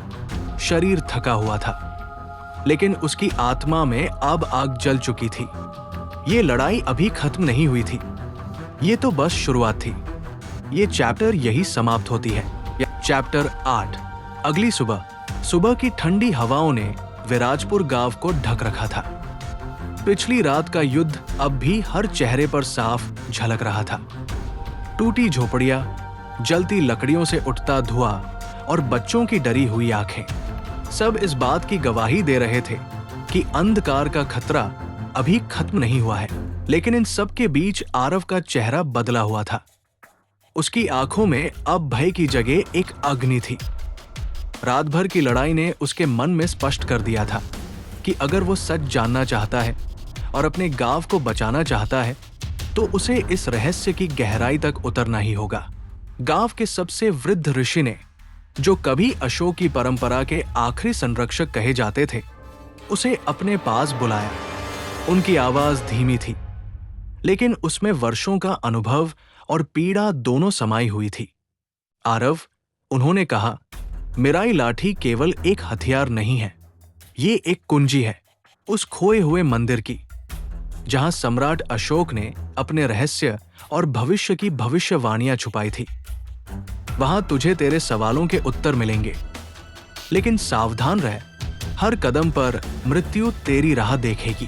शरीर थका हुआ था, लेकिन उसकी आत्मा में अब आग जल चुकी थी। ये लड़ाई अभी खत्म नहीं हुई थी, ये तो बस शुरुआत थी। ये चैप्टर यही समाप्त होती है। चैप्टर 8। अगली सुबह की ठंडी हवाओं ने विराजपुर गांव को ढक रखा था। पिछली रात का युद्ध अब भी हर चेहरे पर साफ झलक रहा था। टूटी झोपड़ियां, जलती लकड़ियों से उठता धुआं और बच्चों की डरी हुई आंखें, सब इस बात की गवाही दे रहे थे कि अंधकार का खतरा अभी खत्म नहीं हुआ है। लेकिन इन सब के बीच आरव का चेहरा बदला हुआ था। उसकी आंखों में अब भय की जगह एक अग्नि थी। रात भर की लड़ाई ने उसके मन में स्पष्ट कर दिया था कि अगर वो सच जानना चाहता है और अपने गांव को बचाना चाहता है तो उसे इस रहस्य की गहराई तक उतरना ही होगा। गांव के सबसे वृद्ध ऋषि ने, जो कभी अशोक की परंपरा के आखिरी संरक्षक कहे जाते थे, उसे अपने पास बुलाया। उनकी आवाज धीमी थी, लेकिन उसमें वर्षों का अनुभव और पीड़ा दोनों समाई हुई थी। आरव, उन्होंने कहा, मेराई लाठी केवल एक हथियार नहीं है, ये एक कुंजी है उस खोए हुए मंदिर की, जहां सम्राट अशोक ने अपने रहस्य और भविष्य की भविष्यवाणियां छुपाई थी। वहां तुझे तेरे सवालों के उत्तर मिलेंगे, लेकिन सावधान रह, हर कदम पर मृत्यु तेरी राह देखेगी।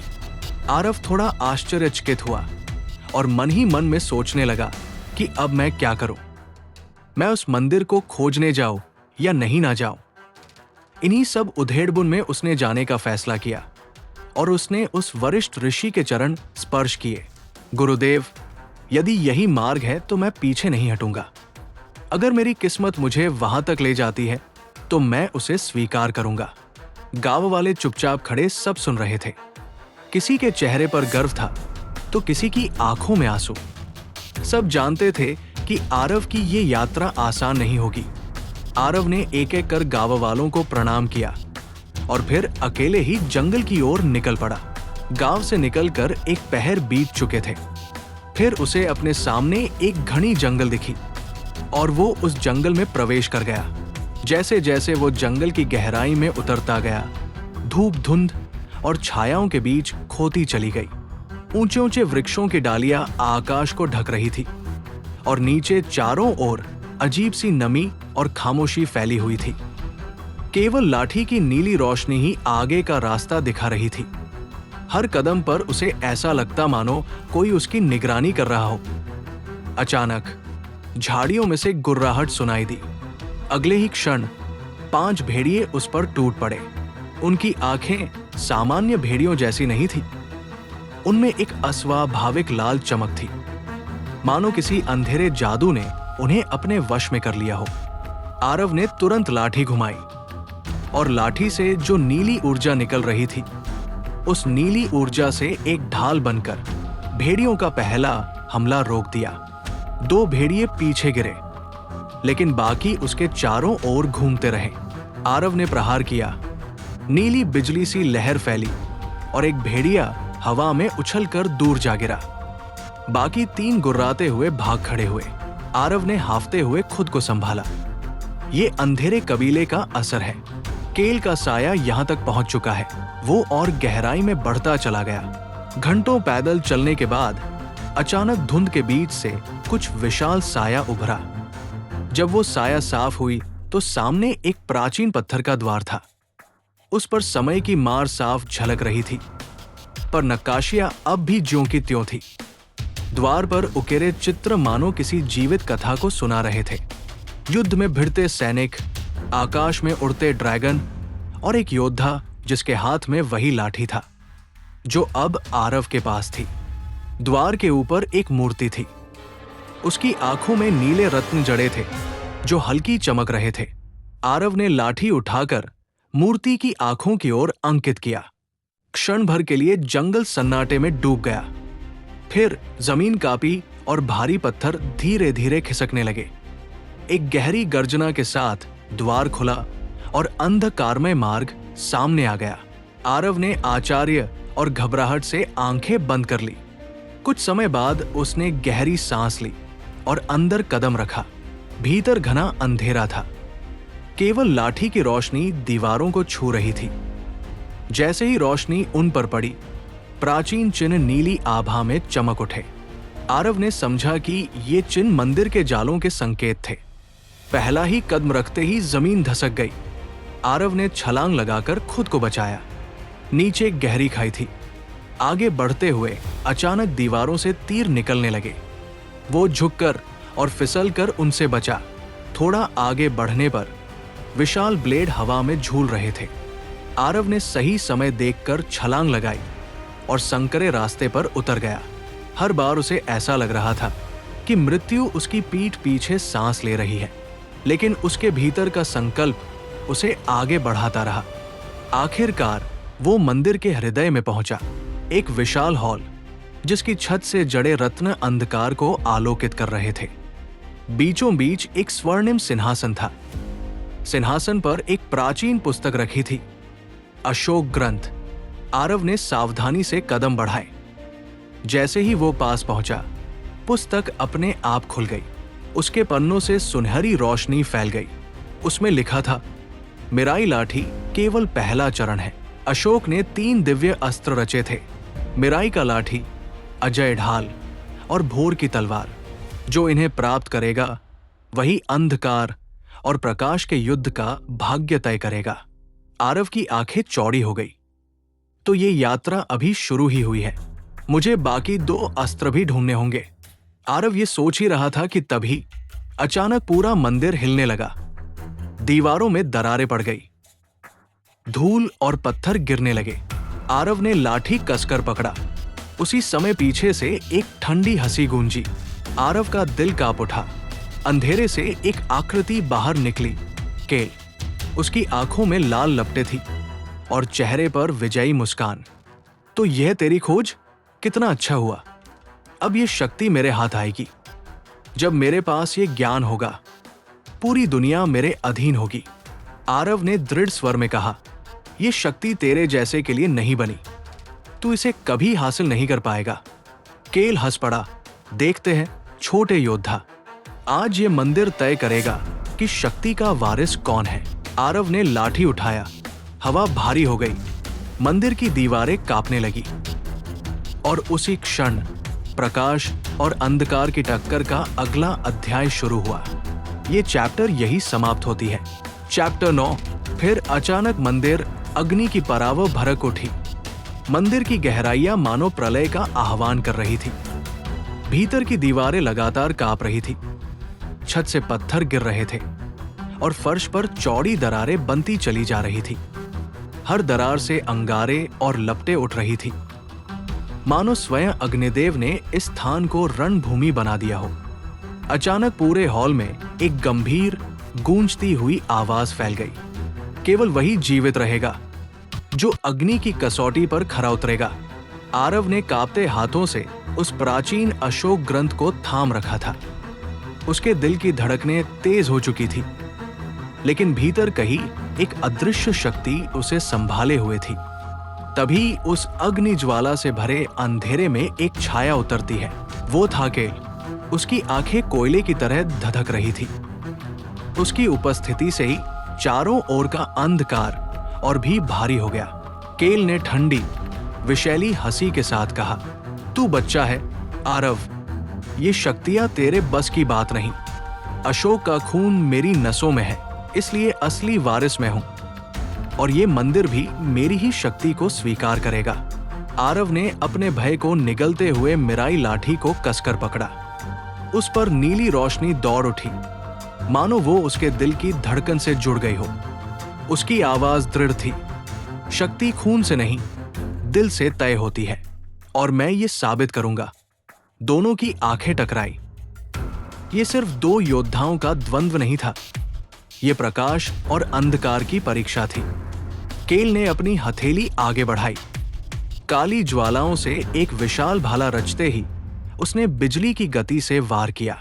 आरव थोड़ा आश्चर्यचकित हुआ और मन ही मन में सोचने लगा कि अब मैं क्या करूं। मैं उस मंदिर को खोजने जाऊं या नहीं ना जाऊं। इन्हीं सब उधेड़बुन में उसने जाने का फैसला किया और उसने उस वरिष्ठ ऋषि के चरण स्पर्श किए। गुरुदेव, यदि यही मार्ग है तो मैं पीछे नहीं हटूंगा। अगर मेरी किस्मत मुझे वहां तक ले जाती है तो मैं उसे स्वीकार करूंगा। गांव वाले चुपचाप खड़े सब सुन रहे थे। किसी के चेहरे पर गर्व था तो किसी की आंखों में आंसू। सब जानते थे कि आरव की ये यात्रा आसान नहीं होगी। आरव ने एक एक कर गांव वालों को प्रणाम किया और फिर अकेले ही जंगल की ओर निकल पड़ा। गांव से निकलकर एक पहर बीत चुके थे। फिर उसे अपने सामने एक घनी जंगल दिखी और वो उस जंगल में प्रवेश कर गया। जैसे जैसे वो जंगल की गहराई में उतरता गया, धूप, धुंध और छायाओं के बीच खोती चली गई। ऊंचे ऊंचे वृक्षों की डालियां आकाश को ढक रही थी और नीचे चारों ओर अजीब सी नमी और खामोशी फैली हुई थी। केवल लाठी की नीली रोशनी ही आगे का रास्ता दिखा रही थी। हर कदम पर उसे ऐसा लगता मानो कोई उसकी निगरानी कर रहा हो। अचानक झाड़ियों में से गुर्राहट सुनाई दी। अगले ही क्षण 5 भेड़िए उस पर टूट पड़े। उनकी आंखें सामान्य भेड़ियों जैसी नहीं थी, उनमें एक अस्वाभाविक लाल चमक थी, मानो किसी अंधेरे जादू ने उन्हें अपने वश में कर लिया हो। आरव ने तुरंत लाठी घुमाई और लाठी से जो नीली ऊर्जा निकल रही थी, उस नीली ऊर्जा से एक ढाल बनकर भेड़ियों का पहला हमला रोक दिया। 2 भेड़िए पीछे गिरे, लेकिन बाकी उसके चारों ओर घूमते रहे। आरव ने प्रहार किया, नीली बिजली सी लहर फैली और एक भेड़िया हवा में उछलकर दूर जा गिरा। बाकी 3 गुर्राते हुए भाग खड़े हुए। आरव ने हाफते हुए खुद को संभाला। ये अंधेरे कबीले का असर है। केल का साया यहां तक पहुंच चुका है। वो और गहराई में बढ़ता चला गया। घंटों पैदल चलने के बाद अचानक धुंध के बीच से कुछ विशाल साया उभरा। जब वो साया साफ हुई तो सामने एक प्राचीन पत्थर का द्वार था। उस पर समय की मार साफ झलक रही थी, पर नक्काशियां अब भी ज्यों की त्यों थी। द्वार पर उकेरे चित्र मानो किसी जीवित कथा को सुना रहे थे। युद्ध में भिड़ते सैनिक, आकाश में उड़ते ड्रैगन और एक योद्धा जिसके हाथ में वही लाठी था जो अब आरव के पास थी। द्वार के ऊपर एक मूर्ति थी। उसकी आंखों में नीले रत्न जड़े थे जो हल्की चमक रहे थे। आरव ने लाठी उठाकर मूर्ति की आंखों की ओर अंकित किया। क्षण भर के लिए जंगल सन्नाटे में डूब गया। फिर जमीन कांपी और भारी पत्थर धीरे धीरे खिसकने लगे। एक गहरी गर्जना के साथ द्वार खुला और अंधकारमय मार्ग सामने आ गया। आरव ने आचार्य और घबराहट से आंखें बंद कर ली। कुछ समय बाद उसने गहरी सांस ली और अंदर कदम रखा। भीतर घना अंधेरा था। केवल लाठी की रोशनी दीवारों को छू रही थी। जैसे ही रोशनी उन पर पड़ी, प्राचीन चिन्ह नीली आभा में चमक उठे। आरव ने समझा कि ये चिन्ह मंदिर के जालों के संकेत थे। पहला ही कदम रखते ही जमीन धसक गई। आरव ने छलांग लगाकर खुद को बचाया। नीचे गहरी खाई थी। आगे बढ़ते हुए अचानक दीवारों से तीर निकलने लगे। वो झुककर और फिसलकर उनसे बचा। थोड़ा आगे बढ़ने पर विशाल ब्लेड हवा में झूल रहे थे। आरव ने सही समय देखकर छलांग लगाई और संकरे रास्ते पर उतर गया। हर बार उसे ऐसा लग रहा था कि मृत्यु उसकी पीठ पीछे सांस ले रही है, लेकिन उसके भीतर का संकल्प उसे आगे बढ़ाता रहा। आखिरकार वो मंदिर के हृदय में पहुंचा। एक विशाल हॉल जिसकी छत से जड़े रत्न अंधकार को आलोकित कर रहे थे। बीचों बीच एक स्वर्णिम सिंहासन था। सिंहासन पर एक प्राचीन पुस्तक रखी थी, अशोक ग्रंथ। आरव ने सावधानी से कदम बढ़ाए। जैसे ही वो पास पहुंचा, पुस्तक अपने आप खुल गई। उसके पन्नों से सुनहरी रोशनी फैल गई। उसमें लिखा था, मिराई लाठी केवल पहला चरण है। अशोक ने 3 दिव्य अस्त्र रचे थे, मिराई का लाठी, अजय ढाल और भोर की तलवार। जो इन्हें प्राप्त करेगा वही अंधकार और प्रकाश के युद्ध का भाग्य तय करेगा। आरव की आंखें चौड़ी हो गई। तो ये यात्रा अभी शुरू ही हुई है। मुझे बाकी 2 अस्त्र भी ढूंढने होंगे। आरव ये सोच ही रहा था कि तभी अचानक पूरा मंदिर हिलने लगा। दीवारों में दरारें पड़ गई। धूल और पत्थर गिरने लगे। आरव ने लाठी कसकर पकड़ा। उसी समय पीछे से एक ठंडी हंसी गूंजी। आरव का दिल कांप उठा। अंधेरे से एक आकृति बाहर निकली। केल। उसकी आंखों में लाल लपटें थी और चेहरे पर विजयी मुस्कान। तो यह तेरी खोज? कितना अच्छा हुआ। अब ये शक्ति मेरे हाथ आएगी। जब मेरे पास ये ज्ञान होगा, पूरी दुनिया मेरे अधीन होगी। आरव ने दृढ़ स्वर में कहा, ये शक्ति तेरे जैसे के लिए नहीं बनी। तू इसे कभी हासिल नहीं कर पाएगा। केल हंस पड़ा। देखते हैं छोटे योद्धा, आज ये मंदिर तय करेगा कि शक्ति का वारिस कौन है। आरव ने लाठी उठाया। हवा भारी हो गई। मंदिर की दीवारें कांपने लगी और उसी क्षण प्रकाश और अंधकार की टक्कर का अगला अध्याय शुरू हुआ। ये चैप्टर यही समाप्त होती है। चैप्टर 9। फिर अचानक मंदिर अग्नि की पराव भड़क उठी। मंदिर की गहराइयां मानो प्रलय का आह्वान कर रही थी। भीतर की दीवारें लगातार कांप रही थी। छत से पत्थर गिर रहे थे और फर्श पर चौड़ी दरारें बनती चली जा रही थी। हर दरार से अंगारे और लपटें उठ रही थी, मानो स्वयं अग्निदेव ने इस स्थान को रणभूमि बना दिया हो। अचानक पूरे हॉल में एक गंभीर गूंजती हुई आवाज फैल गई। केवल वही जीवित रहेगा जो अग्नि की कसौटी पर खरा उतरेगा। आरव ने कांपते हाथों से उस प्राचीन अशोक ग्रंथ को थाम रखा था। उसके दिल की धड़कनें तेज हो चुकी थी, लेकिन भीतर कहीं एक अदृश्य शक्ति उसे संभाले हुए थी। तभी उस अग्नि ज्वाला से भरे अंधेरे में एक छाया उतरती है। वो था केल। उसकी आंखें कोयले की तरह धधक रही थी। उसकी उपस्थिति से ही चारों ओर का अंधकार और भी भारी हो गया। केल ने ठंडी विशैली हंसी के साथ कहा, तू बच्चा है आरव, ये शक्तियां तेरे बस की बात नहीं। अशोक का खून मेरी नसों में है, इसलिए असली वारिस मैं हूं और ये मंदिर भी मेरी ही शक्ति को स्वीकार करेगा। आरव ने अपने भय को निगलते हुए मिराई लाठी को कसकर पकड़ा। उस पर नीली रोशनी दौड़ उठी, मानो वो उसके दिल की धड़कन से जुड़ गई हो। उसकी आवाज दृढ़ थी, शक्ति खून से नहीं, दिल से तय होती है और मैं ये साबित करूंगा। दोनों की आंखें टकराई। ये सिर्फ 2 योद्धाओं का द्वंद्व नहीं था, ये प्रकाश और अंधकार की परीक्षा थी। केल ने अपनी हथेली आगे बढ़ाई। काली ज्वालाओं से एक विशाल भाला रचते ही उसने बिजली की गति से वार किया।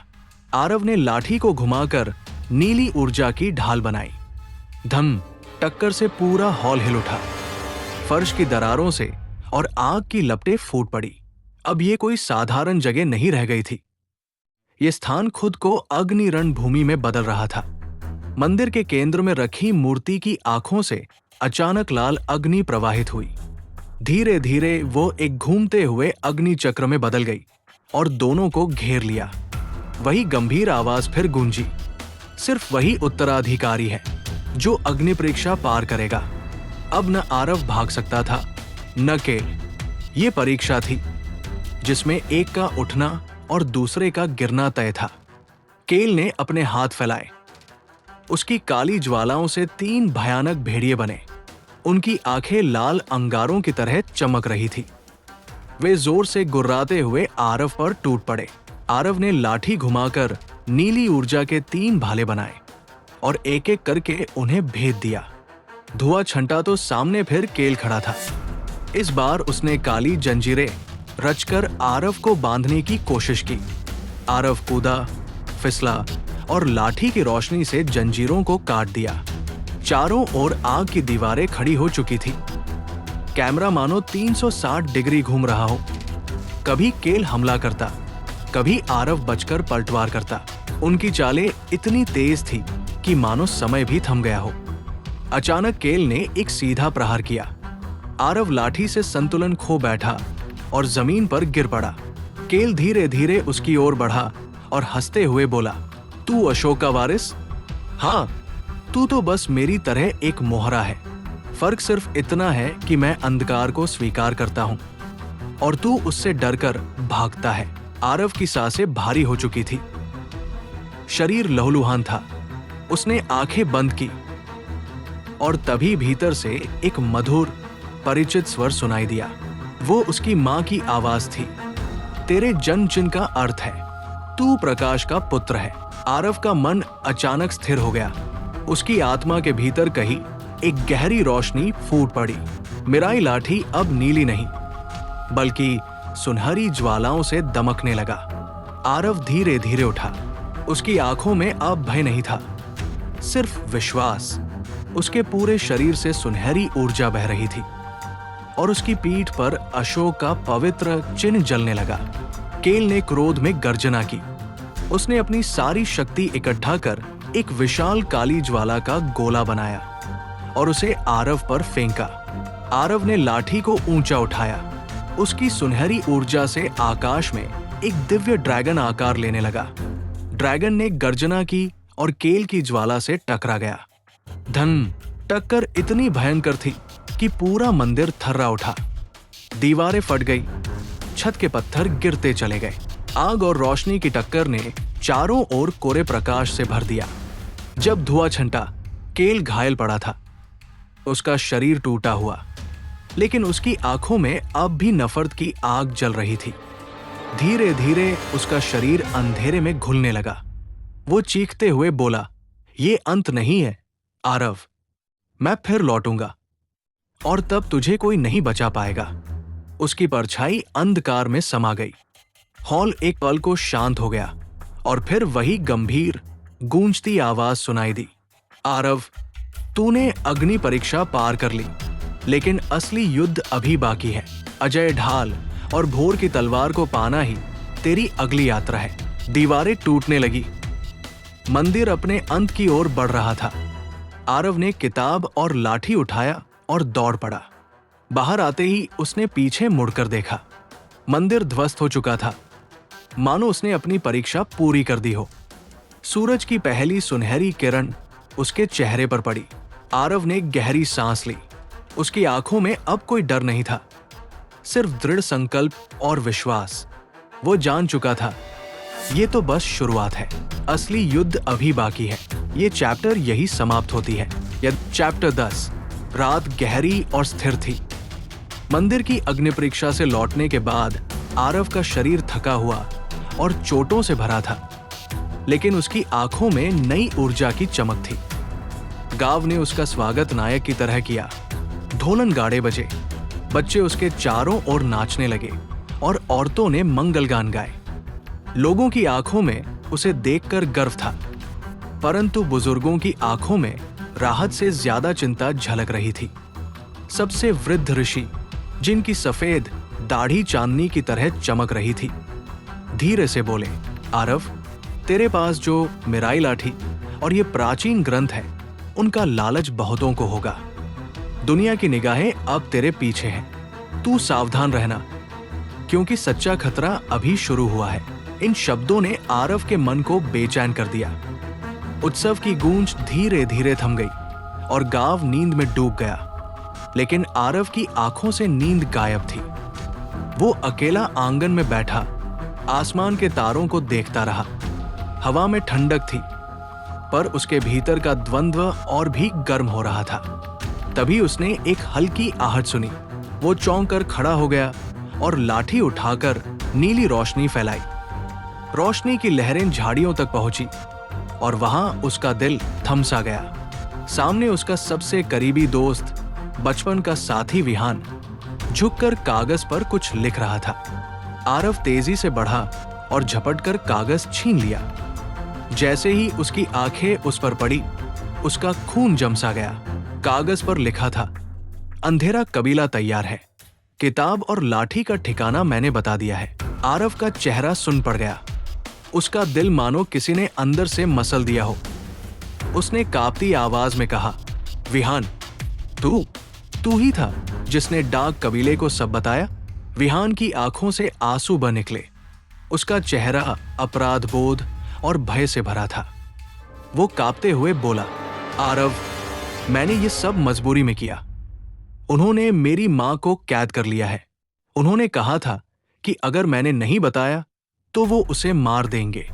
आरव ने लाठी को घुमाकर नीली ऊर्जा की ढाल बनाई। धम, टक्कर से पूरा हॉल हिल उठा। फर्श की दरारों से और आग की लपटें फूट पड़ी। अब ये कोई साधारण जगह नहीं रह गई थी। ये स्थान खुद को अग्नि रणभूमि में बदल रहा था। मंदिर के केंद्र में रखी मूर्ति की आंखों से अचानक लाल अग्नि प्रवाहित हुई। धीरे धीरे वो एक घूमते हुए अग्नि चक्र में बदल गई और दोनों को घेर लिया। वही गंभीर आवाज फिर गूंजी, सिर्फ वही उत्तराधिकारी है जो अग्नि परीक्षा पार करेगा। अब न आरव भाग सकता था, न केल। ये परीक्षा थी जिसमें एक का उठना और दूसरे का गिरना तय था। केल ने अपने हाथ फैलाए। उसकी काली ज्वालाओं से 3 भयानक भेड़िए बने। उनकी आंखें लाल अंगारों की तरह चमक रही थी। वे जोर से गुर्राते हुए आरव पर टूट पड़े। आरव ने लाठी घुमाकर नीली ऊर्जा के 3 भाले बनाए और एक एक करके उन्हें भेद दिया। धुआं छंटा तो सामने फिर केल खड़ा था। इस बार उसने काली जंजीरें रचकर आरव को बांधने की कोशिश की। आरव कूदा, फिसला और लाठी की रोशनी से जंजीरों को काट दिया। चारों ओर आग की दीवारें खड़ी हो चुकी थी। कैमरा मानो 360 डिग्री घूम रहा हो। कभी केल हमला करता, कभी आरव बचकर पलटवार करता। उनकी चालें इतनी तेज थी कि मानो समय भी थम गया हो। अचानक केल ने एक सीधा प्रहार किया। आरव लाठी से संतुलन खो बैठा और जमीन पर गिर पड़ा। केल धीरे धीरे उसकी ओर बढ़ा और हंसते हुए बोला, तू अशोक का वारिस? हाँ, तू तो बस मेरी तरह एक मोहरा है। फर्क सिर्फ इतना है कि मैं अंधकार को स्वीकार करता हूं और तू उससे डरकर भागता है। आरव की सांसें भारी हो चुकी थी। शरीर लहूलुहान था। उसने आंखें बंद की और तभी भीतर से एक मधुर परिचित स्वर सुनाई दिया। वो उसकी मां की आवाज थी। तेरे जन्म चिन्ह का अर्थ है, तू प्रकाश का पुत्र है। आरव का मन अचानक स्थिर हो गया। उसकी आत्मा के भीतर कहीं एक गहरी रोशनी फूट पड़ी। मिराई लाठी अब नीली नहीं बल्कि सुनहरी ज्वालाओं से दमकने लगा। आरव धीरे धीरे उठा। उसकी आंखों में अब भय नहीं था, सिर्फ विश्वास। उसके पूरे शरीर से सुनहरी ऊर्जा बह रही थी और उसकी पीठ पर अशोक का पवित्र चिन्ह जलने लगा। केल ने क्रोध में गर्जना की। उसने अपनी सारी शक्ति इकट्ठा कर एक विशाल काली ज्वाला का गोला बनाया और उसे आरव पर फेंका। आरव ने लाठी को ऊंचा उठाया। उसकी सुनहरी ऊर्जा से आकाश में एक दिव्य ड्रैगन आकार लेने लगा। ड्रैगन ने गर्जना की और केल की ज्वाला से टकरा गया। धन टक्कर इतनी भयंकर थी कि पूरा मंदिर थर्रा उठा। दीवारें फट गई, छत के पत्थर गिरते चले गए। आग और रोशनी की टक्कर ने चारों ओर कोरे प्रकाश से भर दिया। जब धुआं छंटा, केल घायल पड़ा था। उसका शरीर टूटा हुआ, लेकिन उसकी आंखों में अब भी नफरत की आग जल रही थी। धीरे धीरे उसका शरीर अंधेरे में घुलने लगा। वो चीखते हुए बोला, ये अंत नहीं है आरव, मैं फिर लौटूंगा और तब तुझे कोई नहीं बचा पाएगा। उसकी परछाई अंधकार में समा गई। हॉल एक पल को शांत हो गया और फिर वही गंभीर गूंजती आवाज सुनाई दी, आरव, तूने अग्नि परीक्षा पार कर ली, लेकिन असली युद्ध अभी बाकी है। अजय ढाल और भोर की तलवार को पाना ही तेरी अगली यात्रा है। दीवारें टूटने लगी। मंदिर अपने अंत की ओर बढ़ रहा था। आरव ने किताब और लाठी उठाया और दौड़ पड़ा। बाहर आते ही उसने पीछे मुड़कर देखा। मंदिर ध्वस्त हो चुका था, मानो उसने अपनी परीक्षा पूरी कर दी हो। सूरज की पहली सुनहरी किरण उसके चेहरे पर पड़ी। आरव ने गहरी सांस ली। उसकी आंखों में अब कोई डर नहीं था, सिर्फ दृढ़ संकल्प और विश्वास। वो जान चुका था, ये तो बस शुरुआत है, असली युद्ध अभी बाकी है। ये चैप्टर यही समाप्त होती है। चैप्टर 10। रात गहरी और स्थिर थी। मंदिर की अग्नि परीक्षा से लौटने के बाद आरव का शरीर थका हुआ और चोटों से भरा था, लेकिन उसकी आंखों में नई ऊर्जा की चमक थी। गांव ने उसका स्वागत नायक की तरह किया। ढोलन गाड़े बजे, बच्चे उसके चारों ओर नाचने लगे और औरतों ने मंगल गान गाए। लोगों की आंखों में उसे देखकर गर्व था, परंतु बुजुर्गों की आंखों में राहत से ज्यादा चिंता झलक रही थी। सबसे वृद्ध ऋषि, जिनकी सफेद दाढ़ी चांदनी की तरह चमक रही थी, धीरे से बोले, आरव, तेरे पास जो मिराई लाठी और ये प्राचीन ग्रंथ है, उनका लालच बहुतों को होगा। दुनिया की निगाहें अब तेरे पीछे हैं। तू सावधान रहना, क्योंकि सच्चा खतरा अभी शुरू हुआ है। इन शब्दों ने आरव के मन को बेचैन कर दिया। उत्सव की गूंज धीरे धीरे थम गई और गांव नींद में डूब गया। लेकिन आरव की आंखों से नींद गायब थी। वो अकेला आंगन में बैठा आसमान के तारों को देखता रहा। हवा में ठंडक थी, पर उसके भीतर का द्वंद्व और भी गर्म हो रहा था। तभी उसने एक हल्की आहट सुनी। वो चौंक कर खड़ा हो गया और लाठी उठाकर नीली रोशनी फैलाई। रोशनी की लहरें झाड़ियों तक पहुंची और वहां उसका दिल थम सा गया। सामने उसका सबसे करीबी दोस्त, बचपन का साथी विहान, झुककर कागज पर कुछ लिख रहा था। आरव तेजी से बढ़ा और झपटकर कागज छीन लिया। जैसे ही उसकी आंखें उस पर पड़ी, उसका खून जम सा गया। कागज पर लिखा था, अंधेरा कबीला तैयार है। किताब और लाठी का ठिकाना मैंने बता दिया है। आरव का चेहरा सुन पड़ गया। उसका दिल मानो किसी ने अंदर से मसल दिया हो। उसने कांपती आवाज में कहा, विहान, तू ही था जिसने डाक कबीले को सब बताया? विहान की आंखों से आंसू बह निकले। उसका चेहरा अपराध बोध और भय से भरा था। वो कांपते हुए बोला, आरव, मैंने ये सब मजबूरी में किया। उन्होंने मेरी मां को कैद कर लिया है। उन्होंने कहा था कि अगर मैंने नहीं बताया तो वो उसे मार देंगे।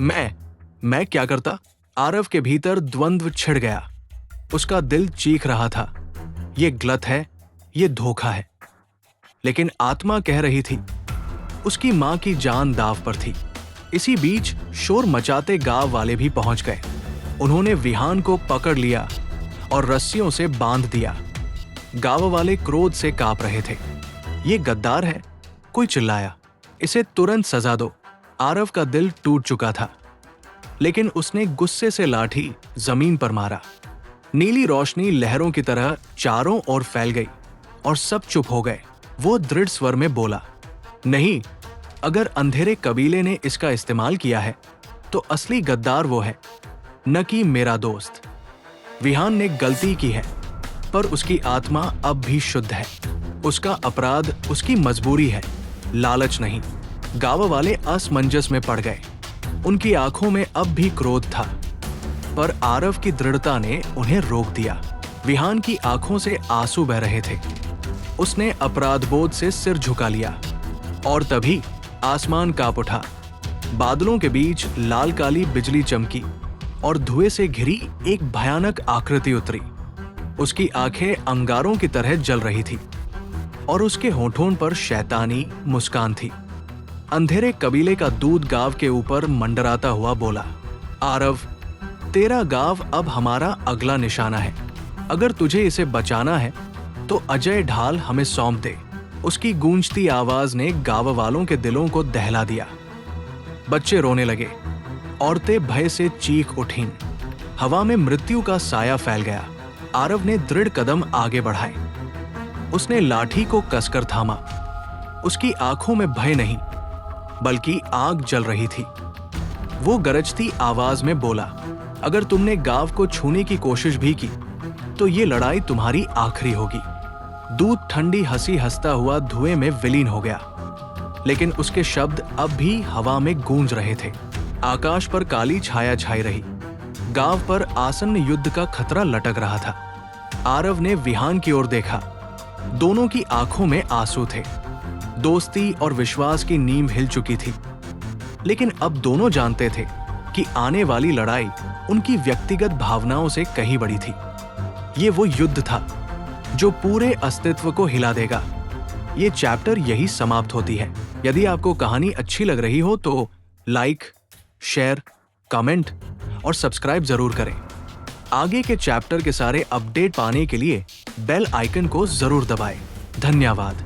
मैं क्या करता? आरव के भीतर द्वंद्व छिड़ गया। उसका दिल चीख रहा था, ये गलत है, ये धोखा है। लेकिन आत्मा कह रही थी, उसकी मां की जान दांव पर थी। इसी बीच शोर मचाते गांव वाले भी पहुंच गए। उन्होंने विहान को पकड़ लिया और रस्सियों से बांध दिया। गांव वाले क्रोध से कांप रहे थे। ये गद्दार है, कोई चिल्लाया, इसे तुरंत सजा दो। आरव का दिल टूट चुका था, लेकिन उसने गुस्से से लाठी जमीन पर मारा। नीली रोशनी लहरों की तरह चारों ओर फैल गई और सब चुप हो गए। वो दृढ़ स्वर में बोला, नहीं, अगर अंधेरे कबीले ने इसका इस्तेमाल किया है तो असली गद्दार वो है, न कि मेरा दोस्त। विहान ने गलती की है, पर उसकी आत्मा अब भी शुद्ध है। उसका अपराध उसकी मजबूरी है, लालच नहीं। गांव वाले असमंजस में पड़ गए। उनकी आंखों में अब भी क्रोध था, पर आरव की दृढ़ता ने उन्हें रोक दिया। विहान की आंखों से आंसू बह रहे थे। उसने अपराधबोध से सिर झुका लिया और तभी आसमान कांप उठा। बादलों के बीच लाल काली बिजली चमकी और धुएं से घिरी एक भयानक आकृति उतरी। उसकी आंखें अंगारों की तरह जल रही थी और उसके होठों पर शैतानी मुस्कान थी। अंधेरे कबीले का दूत गांव के ऊपर मंडराता हुआ बोला, आरव, तेरा गांव अब हमारा अगला निशाना है। अगर तुझे इसे बचाना है तो अजय ढाल हमें सौंप दे। उसकी गूंजती आवाज ने गांव वालों के दिलों को दहला दिया। बच्चे रोने लगे, औरतें भय से चीख उठीं। हवा में मृत्यु का साया फैल गया। आरव ने दृढ़ कदम आगे बढ़ाए। उसने लाठी को कसकर थामा। उसकी आंखों में भय नहीं, बल्कि आग जल रही थी। वो गरजती आवाज में बोला, अगर तुमने गांव को छूने की कोशिश भी की तो ये लड़ाई तुम्हारी आखिरी होगी। दूत ठंडी हंसी हंसता हुआ धुएं में विलीन हो गया, लेकिन उसके शब्द अब भी हवा में गूंज रहे थे। आकाश पर काली छाया छाई रही। गांव पर आसन्न युद्ध का खतरा लटक रहा था। आरव ने विहान की ओर देखा। दोनों की आंखों में आंसू थे। दोस्ती और विश्वास की नींव हिल चुकी थी, लेकिन अब दोनों जानते थे कि आने वाली लड़ाई उनकी व्यक्तिगत भावनाओं से कहीं बड़ी थी। ये वो युद्ध था जो पूरे अस्तित्व को हिला देगा। ये चैप्टर यही समाप्त होती है। यदि आपको कहानी अच्छी लग रही हो तो लाइक, शेयर, कमेंट और सब्सक्राइब जरूर करें। आगे के चैप्टर के सारे अपडेट पाने के लिए बेल आइकन को जरूर दबाएं। धन्यवाद।